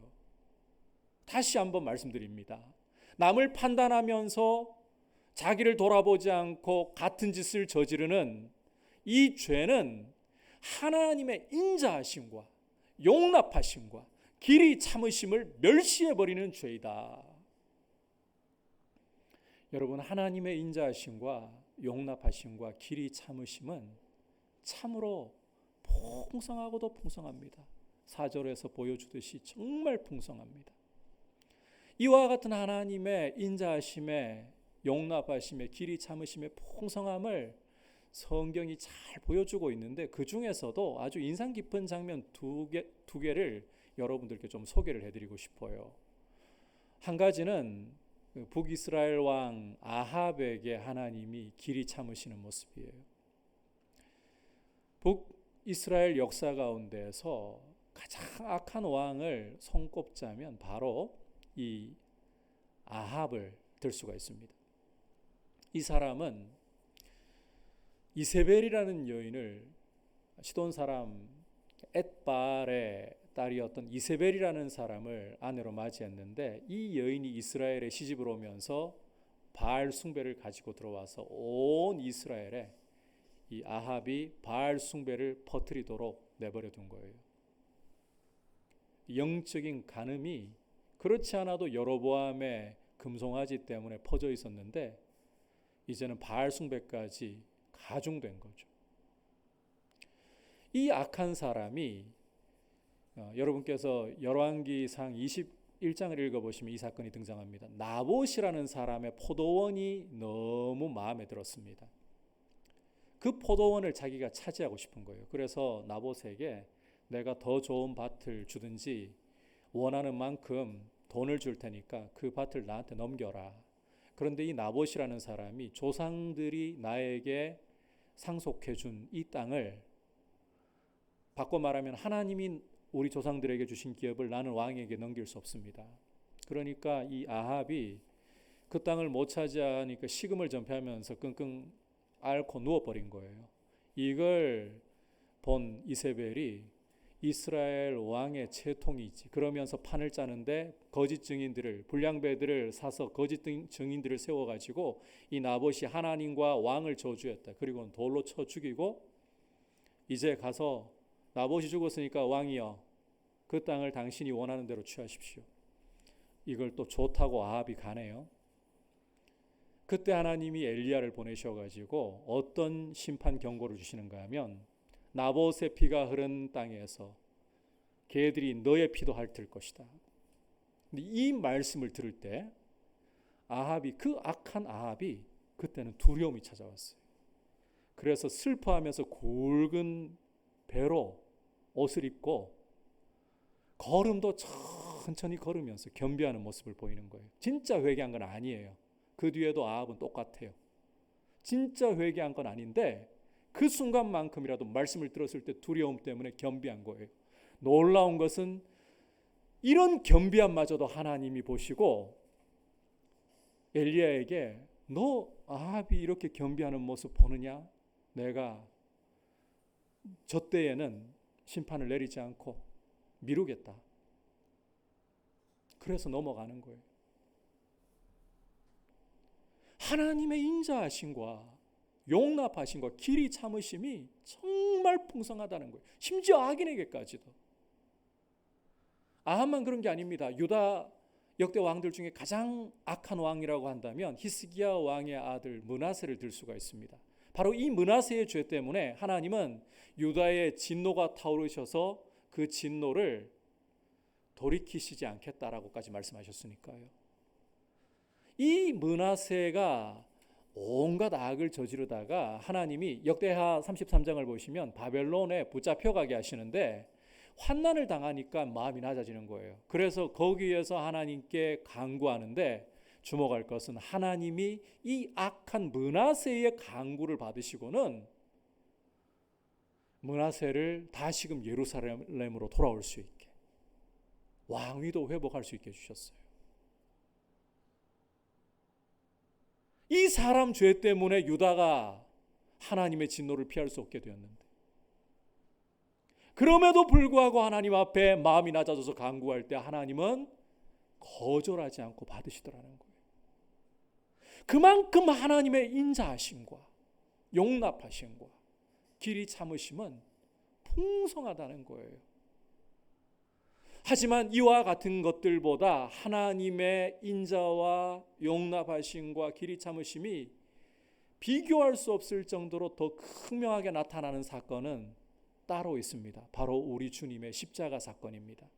다시 한번 말씀드립니다. 남을 판단하면서 자기를 돌아보지 않고 같은 짓을 저지르는 이 죄는 하나님의 인자하심과 용납하심과 길이 참으심을 멸시해버리는 죄이다. 여러분, 하나님의 인자하심과 용납하심과 길이 참으심은 참으로 풍성하고도 풍성합니다. 4절에서 보여주듯이 정말 풍성합니다. 이와 같은 하나님의 인자하심의 용납하심의 길이 참으심의 풍성함을 성경이 잘 보여주고 있는데 그 중에서도 아주 인상 깊은 장면 두 개를 여러분들께 좀 소개를 해드리고 싶어요. 한 가지는 북이스라엘 왕 아합에게 하나님이 길이 참으시는 모습이에요. 북이스라엘 역사 가운데서 가장 악한 왕을 손꼽자면 바로 이 아합을 들 수가 있습니다. 이 사람은 이세벨이라는 여인을 시돈 사람 엣발의 딸이었던 이세벨이라는 사람을 아내로 맞이했는데 이 여인이 이스라엘에 시집을 오면서 바알 숭배를 가지고 들어와서 온 이스라엘에 이 아합이 바알 숭배를 퍼뜨리도록 내버려 둔 거예요. 영적인 간음이 그렇지 않아도 여로보암의 금송아지 때문에 퍼져 있었는데 이제는 바알 숭배까지 가중된 거죠. 이 악한 사람이 여러분께서 열왕기상 21장을 읽어보시면 이 사건이 등장합니다. 나봇이라는 사람의 포도원이 너무 마음에 들었습니다. 그 포도원을 자기가 차지하고 싶은 거예요. 그래서 나봇에게 내가 더 좋은 밭을 주든지 원하는 만큼 돈을 줄 테니까 그 밭을 나한테 넘겨라. 그런데 이 나봇이라는 사람이 조상들이 나에게 상속해 준 이 땅을 바꿔 말하면 하나님이 우리 조상들에게 주신 기업을 나는 왕에게 넘길 수 없습니다. 그러니까 이 아합이 그 땅을 못 차지하니까 식음을 전폐하면서 끙끙 앓고 누워버린 거예요. 이걸 본 이세벨이 이스라엘 왕의 채통이지 그러면서 판을 짜는데 거짓 증인들을 불량배들을 사서 거짓 증인들을 세워가지고 이 나봇이 하나님과 왕을 저주했다. 그리고 돌로 쳐 죽이고 이제 가서 나봇이 죽었으니까 왕이여 그 땅을 당신이 원하는 대로 취하십시오. 이걸 또 좋다고 아합이 가네요. 그때 하나님이 엘리야를 보내셔가지고 어떤 심판 경고를 주시는가 하면 나봇의 피가 흐른 땅에서 개들이 너의 피도 핥을 것이다. 근데 이 말씀을 들을 때 그 악한 아합이 그때는 두려움이 찾아왔어요. 그래서 슬퍼하면서 굵은 배로 옷을 입고 걸음도 천천히 걸으면서 겸비하는 모습을 보이는 거예요. 진짜 회개한 건 아니에요. 그 뒤에도 아합은 똑같아요. 진짜 회개한 건 아닌데 그 순간만큼이라도 말씀을 들었을 때 두려움 때문에 겸비한 거예요. 놀라운 것은 이런 겸비함마저도 하나님이 보시고 엘리야에게 너 아합이 이렇게 겸비하는 모습 보느냐? 내가 저 때에는 심판을 내리지 않고 미루겠다. 그래서 넘어가는 거예요. 하나님의 인자하심과 용납하심과 길이 참으심이 정말 풍성하다는 거예요. 심지어 악인에게까지도. 아합만 그런 게 아닙니다. 유다 역대 왕들 중에 가장 악한 왕이라고 한다면 히스기야 왕의 아들 므낫세를 들 수가 있습니다. 바로 이 므낫세의 죄 때문에 하나님은 유다의 진노가 타오르셔서 그 진노를 돌이키시지 않겠다라고까지 말씀하셨으니까요. 이 므낫세가 온갖 악을 저지르다가 하나님이 역대하 33장을 보시면 바벨론에 붙잡혀가게 하시는데 환난을 당하니까 마음이 낮아지는 거예요. 그래서 거기에서 하나님께 간구하는데 주목할 것은 하나님이 이 악한 므낫세의 간구를 받으시고는 므낫세를 다시금 예루살렘으로 돌아올 수 있게 왕위도 회복할 수 있게 해주셨어요. 이 사람 죄 때문에 유다가 하나님의 진노를 피할 수 없게 되었는데 그럼에도 불구하고 하나님 앞에 마음이 낮아져서 간구할 때 하나님은 거절하지 않고 받으시더라는 거예요. 그만큼 하나님의 인자하심과 용납하심과 길이 참으심은 풍성하다는 거예요. 하지만 이와 같은 것들보다 하나님의 인자와 용납하심과 길이 참으심이 비교할 수 없을 정도로 더 극명하게 나타나는 사건은 따로 있습니다. 바로 우리 주님의 십자가 사건입니다.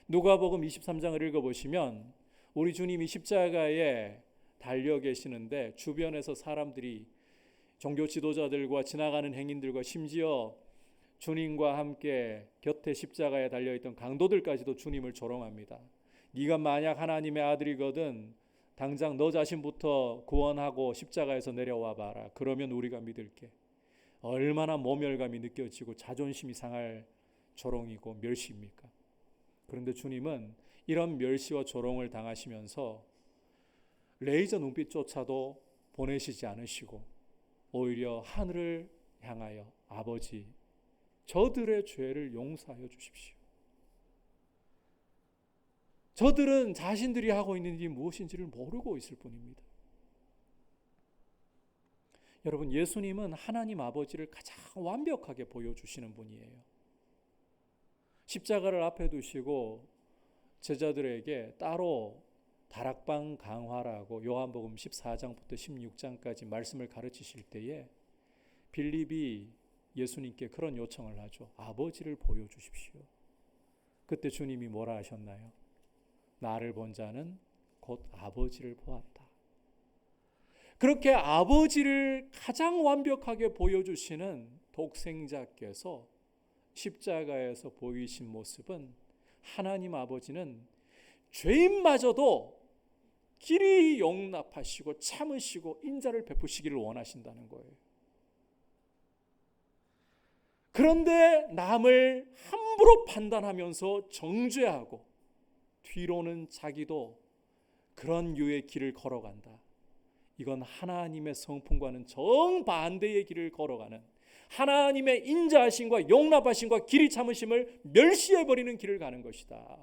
누가복음 23장을 읽어보시면 우리 주님이 십자가에 달려 계시는데 주변에서 사람들이 종교 지도자들과 지나가는 행인들과 심지어 주님과 함께 곁에 십자가에 달려있던 강도들까지도 주님을 조롱합니다. 네가 만약 하나님의 아들이거든 당장 너 자신부터 구원하고 십자가에서 내려와 봐라. 그러면 우리가 믿을게. 얼마나 모멸감이 느껴지고 자존심이 상할 조롱이고 멸시입니까? 그런데 주님은 이런 멸시와 조롱을 당하시면서 레이저 눈빛조차도 보내시지 않으시고 오히려 하늘을 향하여 아버지 저들의 죄를 용서하여 주십시오. 저들은 자신들이 하고 있는 일이 무엇인지를 모르고 있을 뿐입니다. 여러분, 예수님은 하나님 아버지를 가장 완벽하게 보여주시는 분이에요. 십자가를 앞에 두시고 제자들에게 따로 다락방 강화라고 요한복음 14장부터 16장까지 말씀을 가르치실 때에 빌립이 예수님께 그런 요청을 하죠. 아버지를 보여주십시오. 그때 주님이 뭐라 하셨나요? 나를 본 자는 곧 아버지를 보았다. 그렇게 아버지를 가장 완벽하게 보여주시는 독생자께서 십자가에서 보이신 모습은 하나님 아버지는 죄인마저도 길이 용납하시고 참으시고 인자를 베푸시기를 원하신다는 거예요. 그런데 남을 함부로 판단하면서 정죄하고 뒤로는 자기도 그런 유의 길을 걸어간다. 이건 하나님의 성품과는 정반대의 길을 걸어가는 하나님의 인자하심과 용납하심과 길이 참으심을 멸시해버리는 길을 가는 것이다.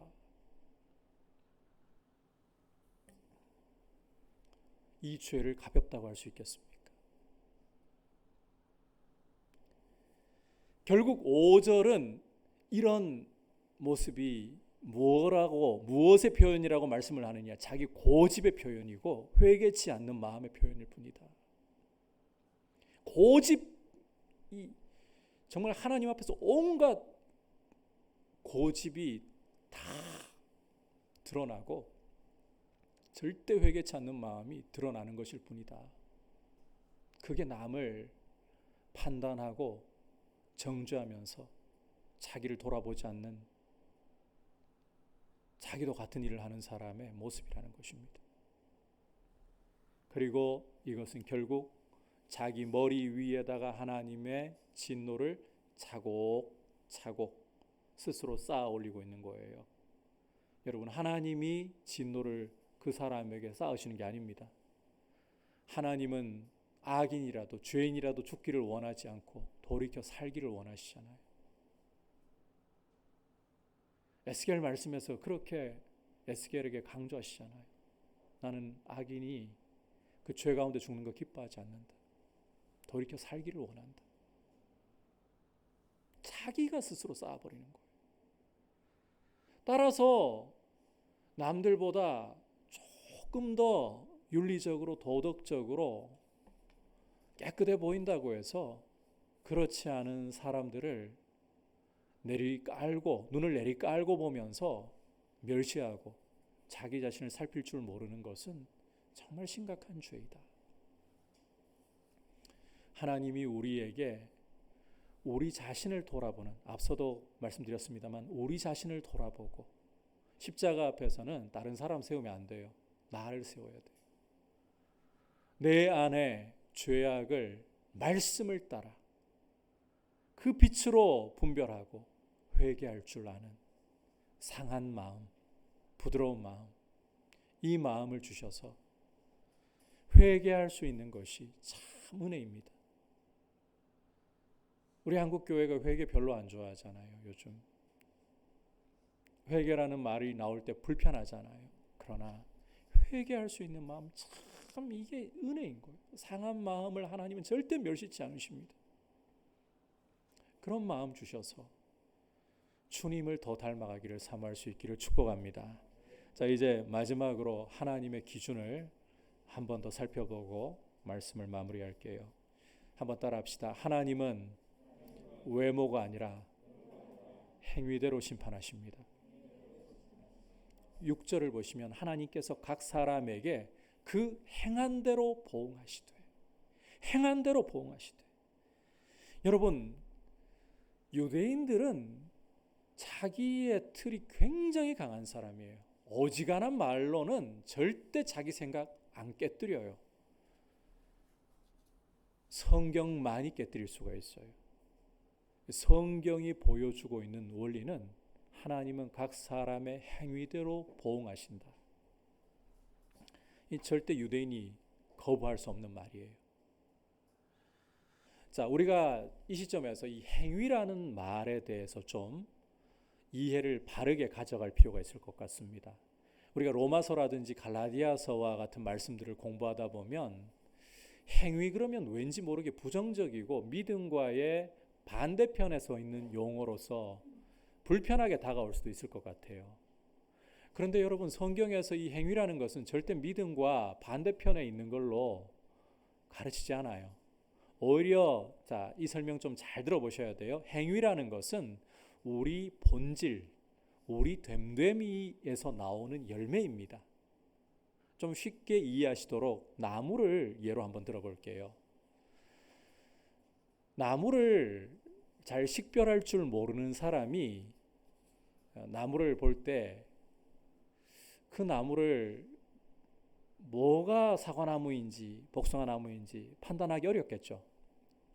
이 죄를 가볍다고 할 수 있겠습니까? 결국 5절은 이런 모습이 무엇의 표현이라고 말씀을 하느냐? 자기 고집의 표현이고 회개치 않는 마음의 표현일 뿐이다. 고집이 정말 하나님 앞에서 온갖 고집이 다 드러나고 절대 회개치 않는 마음이 드러나는 것일 뿐이다. 그게 남을 판단하고 정죄하면서 자기를 돌아보지 않는 자기도 같은 일을 하는 사람의 모습이라는 것입니다. 그리고 이것은 결국 자기 머리 위에다가 하나님의 진노를 차곡차곡 스스로 쌓아 올리고 있는 거예요. 여러분, 하나님이 진노를 그 사람에게 쌓으시는 게 아닙니다. 하나님은 악인이라도 죄인이라도 죽기를 원하지 않고 돌이켜 살기를 원하시잖아요. 에스겔 말씀에서 그렇게 에스겔에게 강조하시잖아요. 나는 악인이 그 죄 가운데 죽는 거 기뻐하지 않는다. 돌이켜 살기를 원한다. 자기가 스스로 쌓아버리는 거예요. 따라서 남들보다 조금 더 윤리적으로 도덕적으로 깨끗해 보인다고 해서 그렇지 않은 사람들을 눈을 내리깔고 보면서 멸시하고 자기 자신을 살필 줄 모르는 것은 정말 심각한 죄이다. 하나님이 우리에게 우리 자신을 돌아보는, 앞서도 말씀드렸습니다만 우리 자신을 돌아보고 십자가 앞에서는 다른 사람 세우면 안 돼요. 나를 세워야 돼요. 내 안에 죄악을 말씀을 따라 그 빛으로 분별하고 회개할 줄 아는 상한 마음, 부드러운 마음, 이 마음을 주셔서 회개할 수 있는 것이 참 은혜입니다. 우리 한국교회가 회개 별로 안 좋아하잖아요. 요즘 회개라는 말이 나올 때 불편하잖아요. 그러나 회개할 수 있는 마음, 참 이게 은혜인 거예요. 상한 마음을 하나님은 절대 멸시치 않으십니다. 그런 마음 주셔서 주님을 더 닮아가기를 사모할 수 있기를 축복합니다. 자, 이제 마지막으로 하나님의 기준을 한 번 더 살펴보고 말씀을 마무리할게요. 한번 따라합시다. 하나님은 외모가 아니라 행위대로 심판하십니다. 6절을 보시면 하나님께서 각 사람에게 그 행한 대로 보응하시되, 행한 대로 보응하시되. 여러분, 유대인들은 자기의 틀이 굉장히 강한 사람이에요. 어지간한 말로는 절대 자기 생각 안 깨뜨려요. 성경만이 깨뜨릴 수가 있어요. 성경이 보여주고 있는 원리는 하나님은 각 사람의 행위대로 보응하신다. 이 절대 유대인이 거부할 수 없는 말이에요. 자, 우리가 이 시점에서 이 행위라는 말에 대해서 좀 이해를 바르게 가져갈 필요가 있을 것 같습니다. 우리가 로마서라든지 갈라디아서와 같은 말씀들을 공부하다 보면 행위 그러면 왠지 모르게 부정적이고 믿음과의 반대편에 서 있는 용어로서 불편하게 다가올 수도 있을 것 같아요. 그런데 여러분, 성경에서 이 행위라는 것은 절대 믿음과 반대편에 있는 걸로 가르치지 않아요. 오히려 이 설명 좀 잘 들어보셔야 돼요. 행위라는 것은 우리 본질, 우리 됨됨이에서 나오는 열매입니다. 좀 쉽게 이해하시도록 나무를 예로 한번 들어볼게요. 나무를 잘 식별할 줄 모르는 사람이 나무를 볼 때 그 나무를 뭐가 사과나무인지 복숭아나무인지 판단하기 어렵겠죠.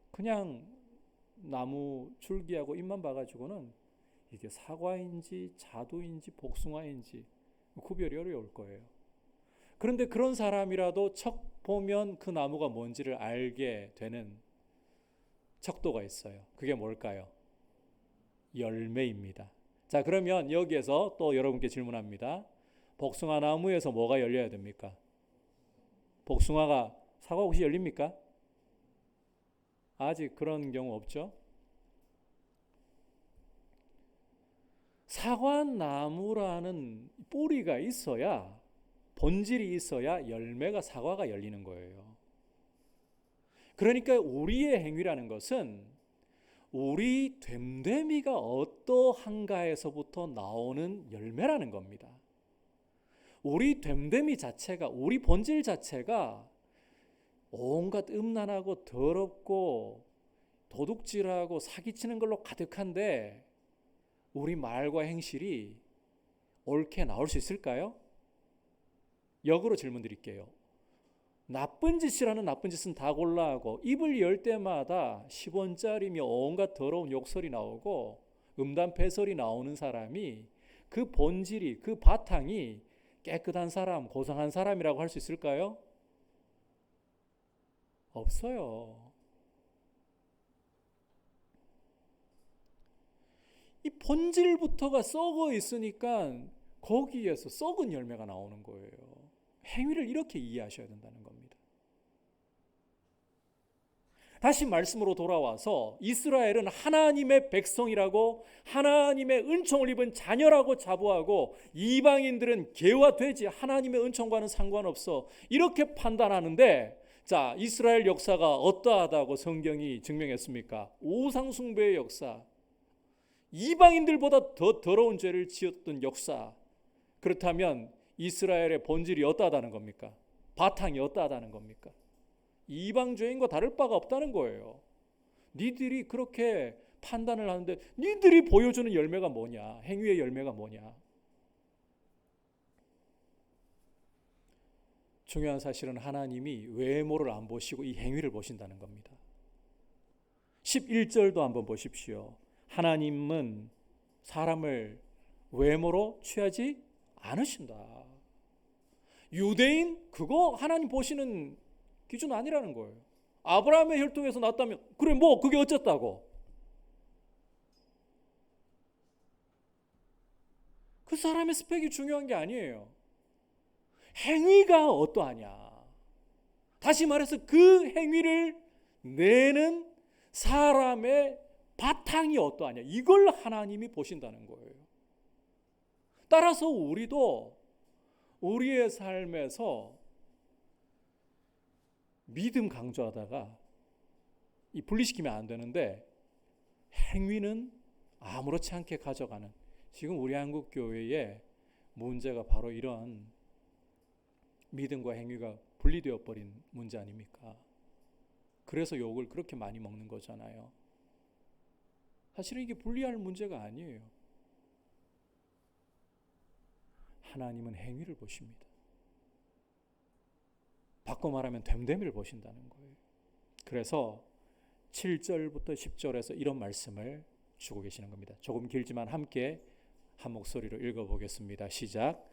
그냥 나무 줄기하고 잎만 봐가지고는 이게 사과인지 자두인지 복숭아인지 구별이 어려울 거예요. 그런데 그런 사람이라도 척 보면 그 나무가 뭔지를 알게 되는 척도가 있어요. 그게 뭘까요? 열매입니다. 자, 그러면 여기에서 또 여러분께 질문합니다. 복숭아 나무에서 뭐가 열려야 됩니까? 복숭아가 사과 혹시 열립니까? 아직 그런 경우 없죠? 사과나무라는 뿌리가 있어야, 본질이 있어야 열매가 사과가 열리는 거예요. 그러니까 우리의 행위라는 것은 우리 됨됨이가 어떠한가에서부터 나오는 열매라는 겁니다. 우리 됨됨이 자체가, 우리 본질 자체가 온갖 음란하고 더럽고 도둑질하고 사기치는 걸로 가득한데 우리 말과 행실이 옳게 나올 수 있을까요? 역으로 질문 드릴게요. 나쁜 짓이라는 나쁜 짓은 다 골라하고 입을 열 때마다 10원짜리며 온갖 더러운 욕설이 나오고 음담패설이 나오는 사람이 그 본질이, 그 바탕이 깨끗한 사람, 고상한 사람이라고 할 수 있을까요? 없어요. 이 본질부터가 썩어 있으니까 거기에서 썩은 열매가 나오는 거예요. 행위를 이렇게 이해하셔야 된다는 겁니다. 다시 말씀으로 돌아와서 이스라엘은 하나님의 백성이라고, 하나님의 은총을 입은 자녀라고 자부하고, 이방인들은 개와 돼지, 하나님의 은총과는 상관없어, 이렇게 판단하는데, 자, 이스라엘 역사가 어떠하다고 성경이 증명했습니까? 우상 숭배의 역사, 이방인들보다 더 더러운 죄를 지었던 역사. 그렇다면 이스라엘의 본질이 어떠하다는 겁니까? 바탕이 어떠하다는 겁니까? 이방 죄인과 다를 바가 없다는 거예요. 니들이 그렇게 판단을 하는데 니들이 보여주는 열매가 뭐냐? 행위의 열매가 뭐냐? 중요한 사실은 하나님이 외모를 안 보시고 이 행위를 보신다는 겁니다. 11절도 한번 보십시오. 하나님은 사람을 외모로 취하지 않으신다. 유대인 그거 하나님 보시는 기준 아니라는 거예요. 아브라함의 혈통에서 났다면 그래 뭐 그게 어쨌다고. 그 사람의 스펙이 중요한 게 아니에요. 행위가 어떠하냐. 다시 말해서 그 행위를 내는 사람의 바탕이 어떠하냐. 이걸 하나님이 보신다는 거예요. 따라서 우리도 우리의 삶에서 믿음 강조하다가 이 분리시키면 안 되는데 행위는 아무렇지 않게 가져가는, 지금 우리 한국 교회의 문제가 바로 이런 믿음과 행위가 분리되어 버린 문제 아닙니까? 그래서 욕을 그렇게 많이 먹는 거잖아요. 사실은 이게 분리할 문제가 아니에요. 하나님은 행위를 보십니다. 바꿔 말하면 됨됨이를 보신다는 거예요. 그래서 7절부터 10절에서 이런 말씀을 주고 계시는 겁니다. 조금 길지만 함께 한 목소리로 읽어보겠습니다. 시작.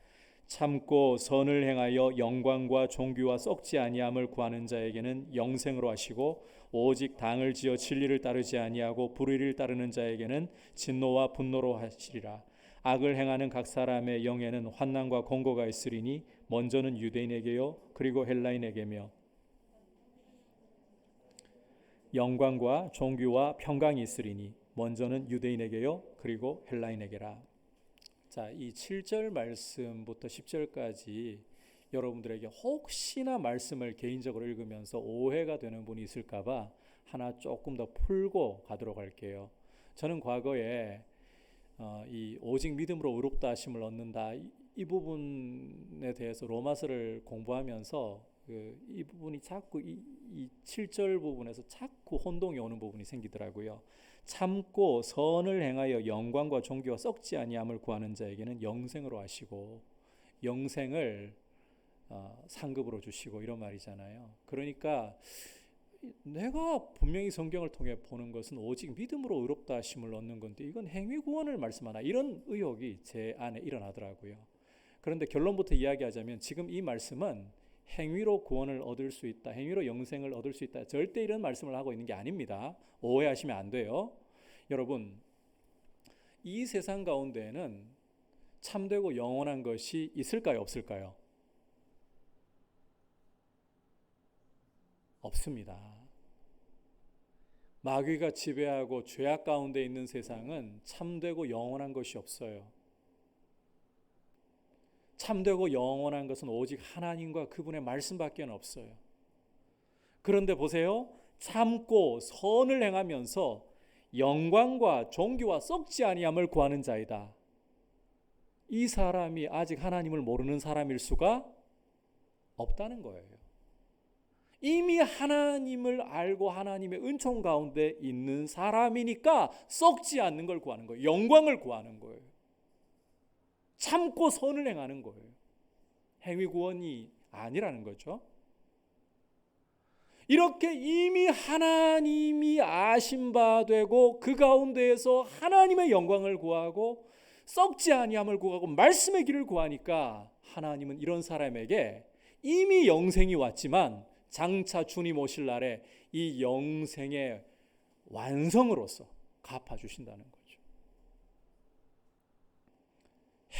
참고 선을 행하여 영광과 존귀와 썩지 아니함을 구하는 자에게는 영생으로 하시고, 오직 당을 지어 진리를 따르지 아니하고 불의를 따르는 자에게는 진노와 분노로 하시리라. 악을 행하는 각 사람의 영에는 환난과 공고가 있으리니 먼저는 유대인에게요 그리고 헬라인에게며 영광과 존귀와 평강이 있으리니 먼저는 유대인에게요 그리고 헬라인에게라. 자, 이 7절 말씀부터 10절까지 여러분들에게 혹시나 말씀을 개인적으로 읽으면서 오해가 되는 분이 있을까 봐 하나 조금 더 풀고 가도록 할게요. 저는 과거에 이 오직 믿음으로 의롭다 하심을 얻는다, 이 부분에 대해서 로마서를 공부하면서 이 부분이 자꾸 이 7절 부분에서 자꾸 혼동이 오는 부분이 생기더라고요. 참고 선을 행하여 영광과 존귀와 썩지 아니함을 구하는 자에게는 영생으로 하시고, 영생을 상급으로 주시고, 이런 말이잖아요. 그러니까 내가 분명히 성경을 통해 보는 것은 오직 믿음으로 의롭다 하심을 얻는 건데 이건 행위 구원을 말씀하나, 이런 의혹이 제 안에 일어나더라고요. 그런데 결론부터 이야기하자면 지금 이 말씀은 행위로 구원을 얻을 수 있다, 행위로 영생을 얻을 수 있다, 절대 이런 말씀을 하고 있는 게 아닙니다. 오해하시면 안 돼요. 여러분, 이 세상 가운데에는 참되고 영원한 것이 있을까요, 없을까요? 없습니다. 마귀가 지배하고 죄악 가운데 있는 세상은 참되고 영원한 것이 없어요. 참되고 영원한 것은 오직 하나님과 그분의 말씀밖에 없어요. 그런데 보세요. 참고 선을 행하면서 영광과 존귀와 썩지 아니함을 구하는 자이다. 이 사람이 아직 하나님을 모르는 사람일 수가 없다는 거예요. 이미 하나님을 알고 하나님의 은총 가운데 있는 사람이니까 썩지 않는 걸 구하는 거예요. 영광을 구하는 거예요. 참고 선을 행하는 거예요. 행위 구원이 아니라는 거죠. 이렇게 이미 하나님이 아신 바 되고 그 가운데에서 하나님의 영광을 구하고 썩지 아니함을 구하고 말씀의 길을 구하니까 하나님은 이런 사람에게 이미 영생이 왔지만 장차 주님 오실 날에 이 영생의 완성으로서 갚아주신다는 거죠.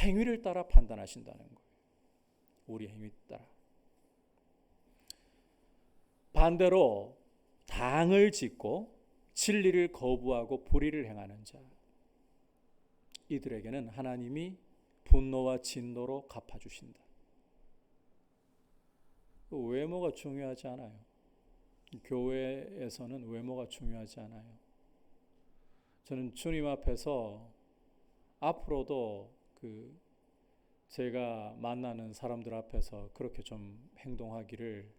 행위를 따라 판단하신다는 거예요. 우리 행위 따라. 반대로 당을 짓고 진리를 거부하고 불의를 행하는 자, 이들에게는 하나님이 분노와 진노로 갚아주신다. 외모가 중요하지 않아요. 교회에서는 외모가 중요하지 않아요. 저는 주님 앞에서 앞으로도 제가 만나는 사람들 앞에서 그렇게 좀 행동하기를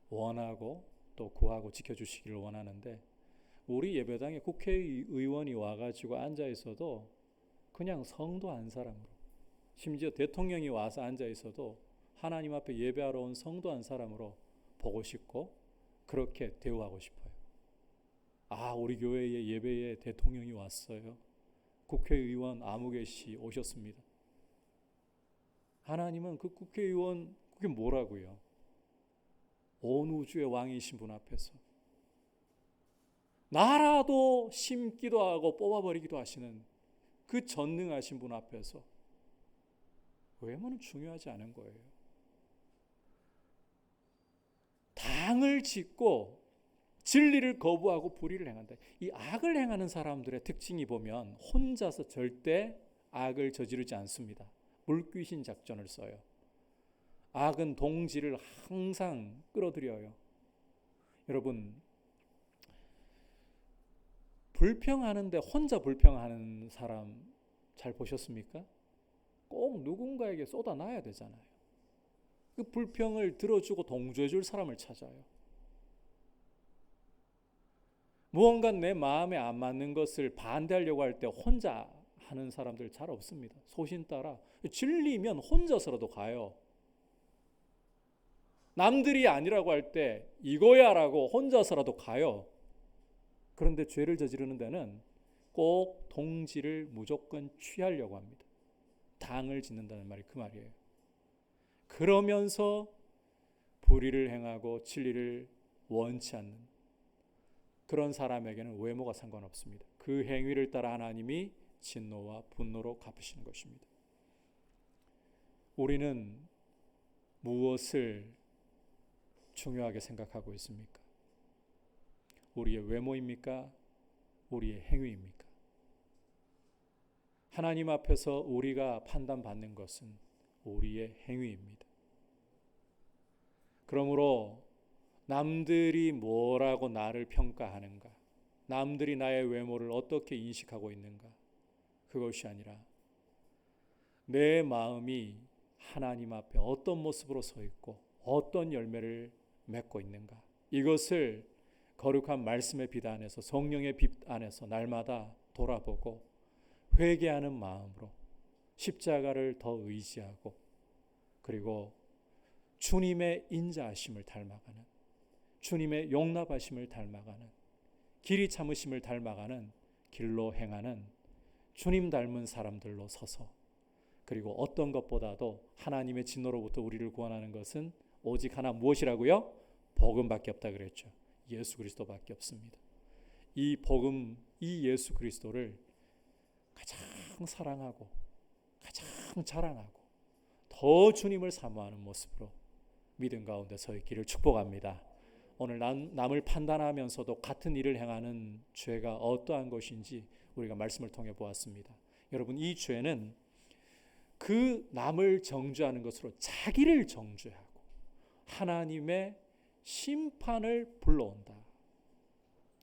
원하고 또 구하고 지켜주시기를 원하는데, 우리 예배당에 국회의원이 와가지고 앉아 있어도 그냥 성도 한 사람으로, 심지어 대통령이 와서 앉아 있어도 하나님 앞에 예배하러 온 성도 한 사람으로 보고 싶고 그렇게 대우하고 싶어요. 아, 우리 교회의 예배에 대통령이 왔어요. 국회의원 아무개 씨 오셨습니다. 하나님은 그 국회의원, 그게 뭐라고요? 온 우주의 왕이신 분 앞에서 나라도 심기도 하고 뽑아버리기도 하시는 그 전능하신 분 앞에서 외모는 중요하지 않은 거예요. 당을 짓고 진리를 거부하고 불의를 행한다. 이 악을 행하는 사람들의 특징이 보면 혼자서 절대 악을 저지르지 않습니다. 물귀신 작전을 써요. 악은 동지를 항상 끌어들여요. 여러분, 불평하는데 혼자 불평하는 사람 잘 보셨습니까? 꼭 누군가에게 쏟아놔야 되잖아요. 그 불평을 들어주고 동조해 줄 사람을 찾아요. 무언가 내 마음에 안 맞는 것을 반대하려고 할 때 혼자 하는 사람들 잘 없습니다. 소신 따라 진리면 혼자서라도 가요. 남들이 아니라고 할 때 이거야라고 혼자서라도 가요. 그런데 죄를 저지르는 데는 꼭 동지를 무조건 취하려고 합니다. 당을 짓는다는 말이 그 말이에요. 그러면서 불의를 행하고 진리를 원치 않는 그런 사람에게는 외모가 상관없습니다. 그 행위를 따라 하나님이 진노와 분노로 갚으시는 것입니다. 우리는 무엇을 중요하게 생각하고 있습니까? 우리의 외모입니까? 우리의 행위입니까? 하나님 앞에서 우리가 판단받는 것은 우리의 행위입니다. 그러므로 남들이 뭐라고 나를 평가하는가, 남들이 나의 외모를 어떻게 인식하고 있는가, 그것이 아니라 내 마음이 하나님 앞에 어떤 모습으로 서 있고 어떤 열매를 맺고 있는가, 이것을 거룩한 말씀의 빛 안에서, 성령의 빛 안에서 날마다 돌아보고 회개하는 마음으로 십자가를 더 의지하고, 그리고 주님의 인자하심을 닮아가는, 주님의 용납하심을 닮아가는, 길이 참으심을 닮아가는 길로 행하는 주님 닮은 사람들로 서서, 그리고 어떤 것보다도 하나님의 진노로부터 우리를 구원하는 것은 오직 하나, 무엇이라고요? 복음밖에 없다 그랬죠. 예수 그리스도밖에 없습니다. 이 복음, 이 예수 그리스도를 가장 사랑하고 가장 자랑하고 더 주님을 사모하는 모습으로 믿음 가운데 서 있기를 축복합니다. 오늘 남을 판단하면서도 같은 일을 행하는 죄가 어떠한 것인지 우리가 말씀을 통해 보았습니다. 여러분, 이 죄는 그 남을 정죄하는 것으로 자기를 정죄하고 하나님의 심판을 불러온다.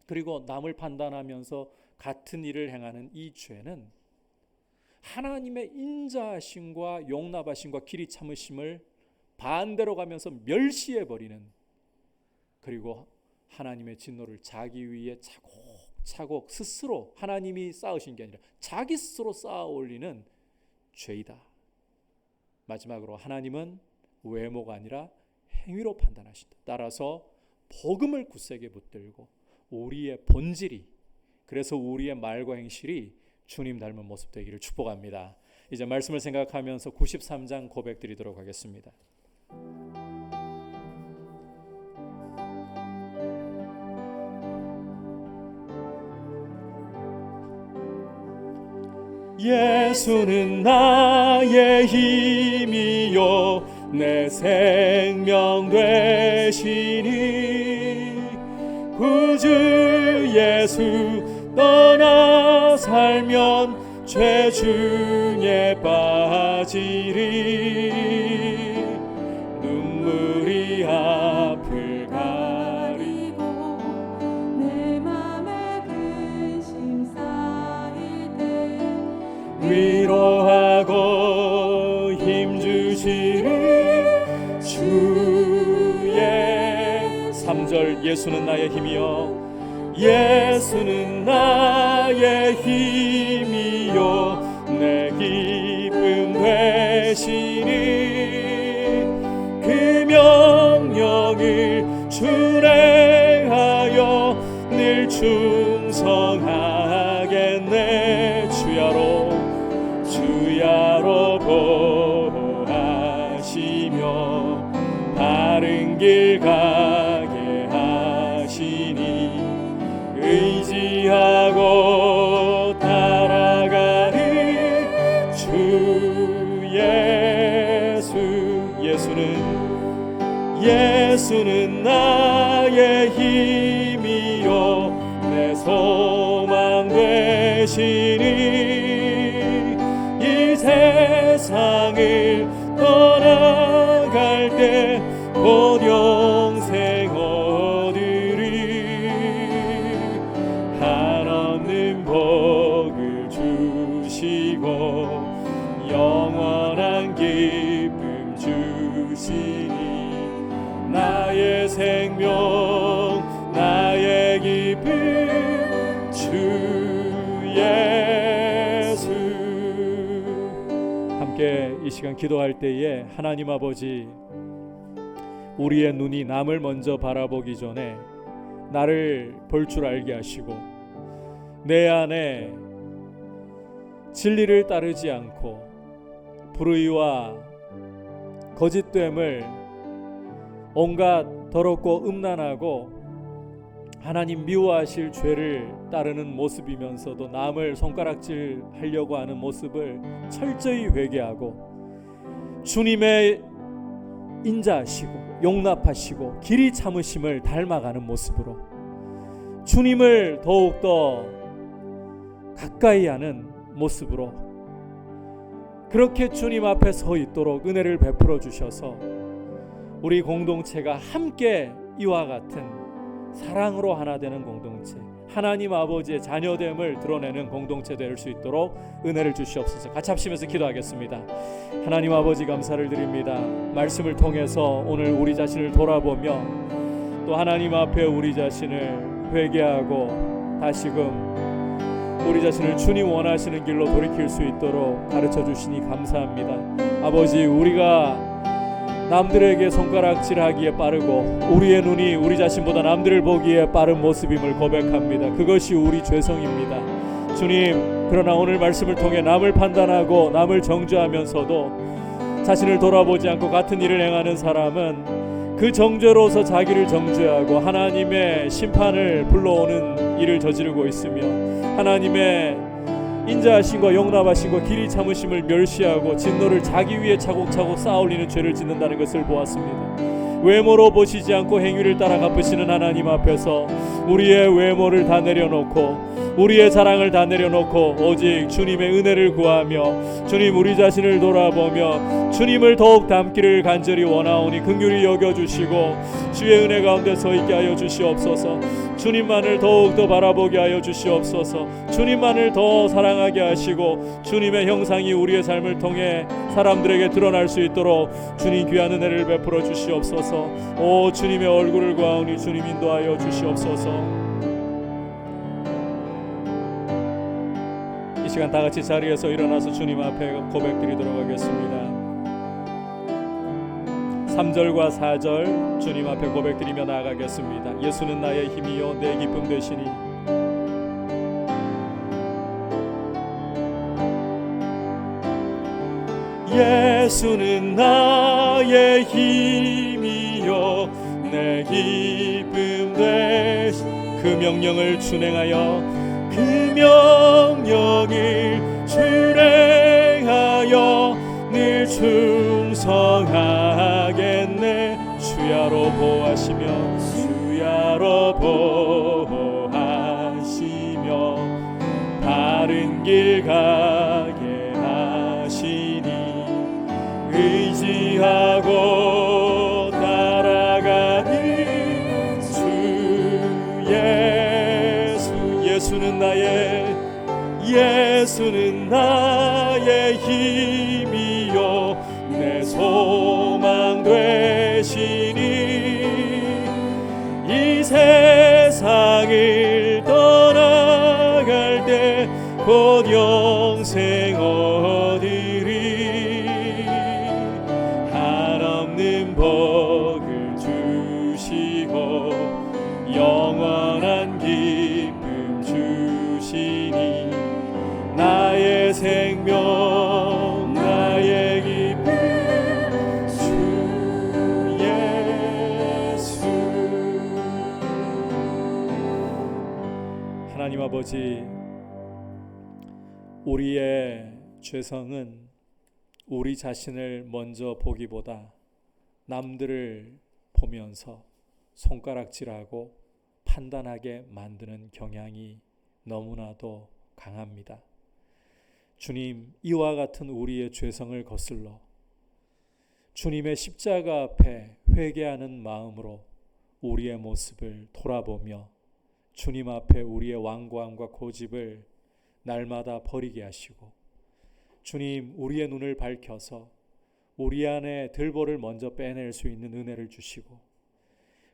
그리고 남을 판단하면서 같은 일을 행하는 이 죄는 하나님의 인자하심과 용납하심과 길이 참으심을 반대로 가면서 멸시해버리는, 그리고 하나님의 진노를 자기 위에 차곡차곡 스스로, 하나님이 쌓으신 게 아니라 자기 스스로 쌓아 올리는 죄이다. 마지막으로 하나님은 외모가 아니라 행위로 판단하신다. 따라서 복음을 굳세게 붙들고 우리의 본질이, 그래서 우리의 말과 행실이 주님 닮은 모습 되기를 축복합니다. 이제 말씀을 생각하면서 93장 고백 드리도록 하겠습니다. 예수는 나의 힘이요 내 생명 되시니 구주 예수 떠나 살면 죄 중에 빠지리 눈물이 앞을 가리고 내 맘에 근심 쌓일 때 위로하고 힘주시는 주의 3절 예수는 나의 힘이요 예수는 나의 힘이요 내 기쁨 되시니 그 명령을 준행하여 늘 충성하겠네 주야로 보호하시며 바른 길 가게 하시니 의지하고 따라가는 주 예수는 나의 힘이요 내 소망 되시니 이 세상을 떠나갈 때 곧 영생 얻으리 한없는 복을 주시고 영원한 기쁨 주시니 나의 생명 나의 기쁨 주 예수. 함께 이 시간 기도할 때에 하나님 아버지 우리의 눈이 남을 먼저 바라보기 전에 나를 볼 줄 알게 하시고 내 안에 진리를 따르지 않고 불의와 거짓됨을 온갖 더럽고 음란하고 하나님 미워하실 죄를 따르는 모습이면서도 남을 손가락질 하려고 하는 모습을 철저히 회개하고 주님의 인자하시고 용납하시고 길이 참으심을 닮아가는 모습으로 주님을 더욱더 가까이 하는 모습으로 그렇게 주님 앞에 서 있도록 은혜를 베풀어 주셔서 우리 공동체가 함께 이와 같은 사랑으로 하나 되는 공동체, 하나님 아버지의 자녀됨을 드러내는 공동체 될 수 있도록 은혜를 주시옵소서. 같이 합심해서 기도하겠습니다. 하나님 아버지 감사를 드립니다. 말씀을 통해서 오늘 우리 자신을 돌아보며 또 하나님 앞에 우리 자신을 회개하고 다시금 우리 자신을 주님 원하시는 길로 돌이킬 수 있도록 가르쳐 주시니 감사합니다. 아버지 우리가 남들에게 손가락질하기에 빠르고 우리의 눈이 우리 자신보다 남들을 보기에 빠른 모습임을 고백합니다. 그것이 우리 죄성입니다. 주님 그러나 오늘 말씀을 통해 남을 판단하고 남을 정죄하면서도 자신을 돌아보지 않고 같은 일을 행하는 사람은 그 정죄로서 자기를 정죄하고 하나님의 심판을 불러오는 일을 저지르고 있으며 하나님의 인자하심과 용납하심과 길이 참으심을 멸시하고 진노를 자기 위에 차곡차곡 쌓아올리는 죄를 짓는다는 것을 보았습니다. 외모로 보시지 않고 행위를 따라 갚으시는 하나님 앞에서 우리의 외모를 다 내려놓고 우리의 자랑을 다 내려놓고 오직 주님의 은혜를 구하며 주님 우리 자신을 돌아보며 주님을 더욱 닮기를 간절히 원하오니 긍휼히 여겨주시고 주의 은혜 가운데 서 있게 하여 주시옵소서. 주님만을 더욱더 바라보게 하여 주시옵소서. 주님만을 더 사랑하게 하시고 주님의 형상이 우리의 삶을 통해 사람들에게 드러날 수 있도록 주님 귀한 은혜를 베풀어 주시옵소서. 오 주님의 얼굴을 구하오니 주님 인도하여 주시옵소서. 이 시간 다 같이 자리에서 일어나서 주님 앞에 고백드리도록 하겠습니다. 3절과 4절 주님 앞에 고백드리며 나아가겠습니다. 예수는 나의 힘이요 내 기쁨 되시니 예수는 나의 힘이요 내 기쁨 되시니 그 명령을 준행하여 그 명령을 준행 충성하겠네. 주야로 보하시며 주야로 보하시며 바른 길 가게 하시니 의지하고 따라가니 주 예수는 나의 힘이요 내 소망 되시니 이 세상을 떠나갈 때 곧 영생 얻으리 한없는 복을 주시고 영원한 기쁨 주시니 나의 생명 나의 기쁨 주 예수. 하나님 아버지, 우리의 죄성은 우리 자신을 먼저 보기보다 남들을 보면서 손가락질하고 판단하게 만드는 경향이 너무나도 강합니다. 주님, 이와 같은 우리의 죄성을 거슬러 주님의 십자가 앞에 회개하는 마음으로 우리의 모습을 돌아보며 주님 앞에 우리의 완고함과 고집을 날마다 버리게 하시고, 주님, 우리의 눈을 밝혀서 우리 안에 들보를 먼저 빼낼 수 있는 은혜를 주시고,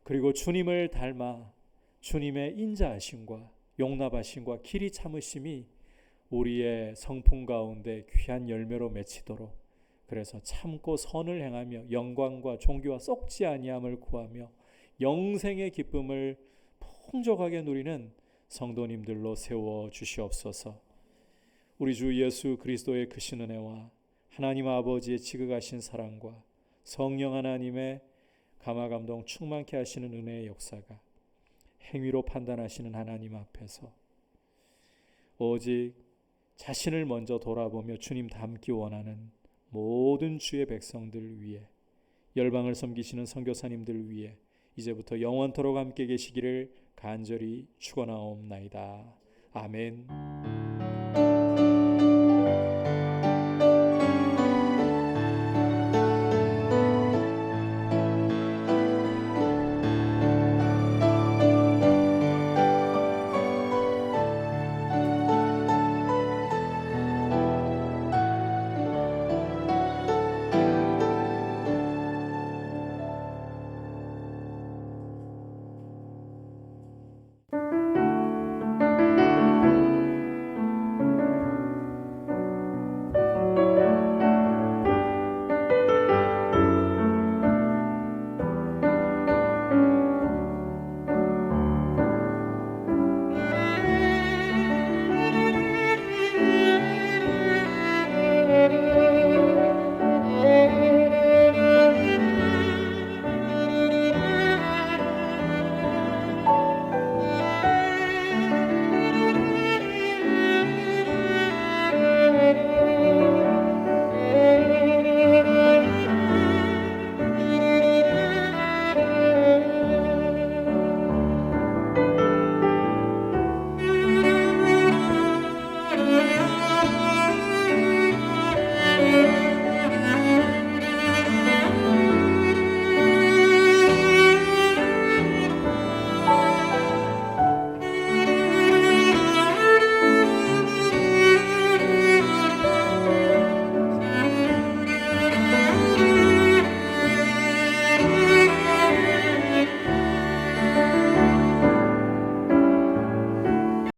그리고 주님을 닮아 주님의 인자하심과 용납하심과 길이 참으심이 우리의 성품 가운데 귀한 열매로 맺히도록, 그래서 참고 선을 행하며 영광과 존귀와 썩지 아니함을 구하며 영생의 기쁨을 풍족하게 누리는 성도님들로 세워 주시옵소서. 우리 주 예수 그리스도의 크신 은혜와 하나님 아버지의 지극하신 사랑과 성령 하나님의 감화감동 충만케 하시는 은혜의 역사가 행위로 판단하시는 하나님 앞에서 오직 자신을 먼저 돌아보며 주님 닮기 원하는 모든 주의 백성들 위해, 열방을 섬기시는 선교사님들 위해 이제부터 영원토록 함께 계시기를 간절히 축원하옵나이다. 아멘.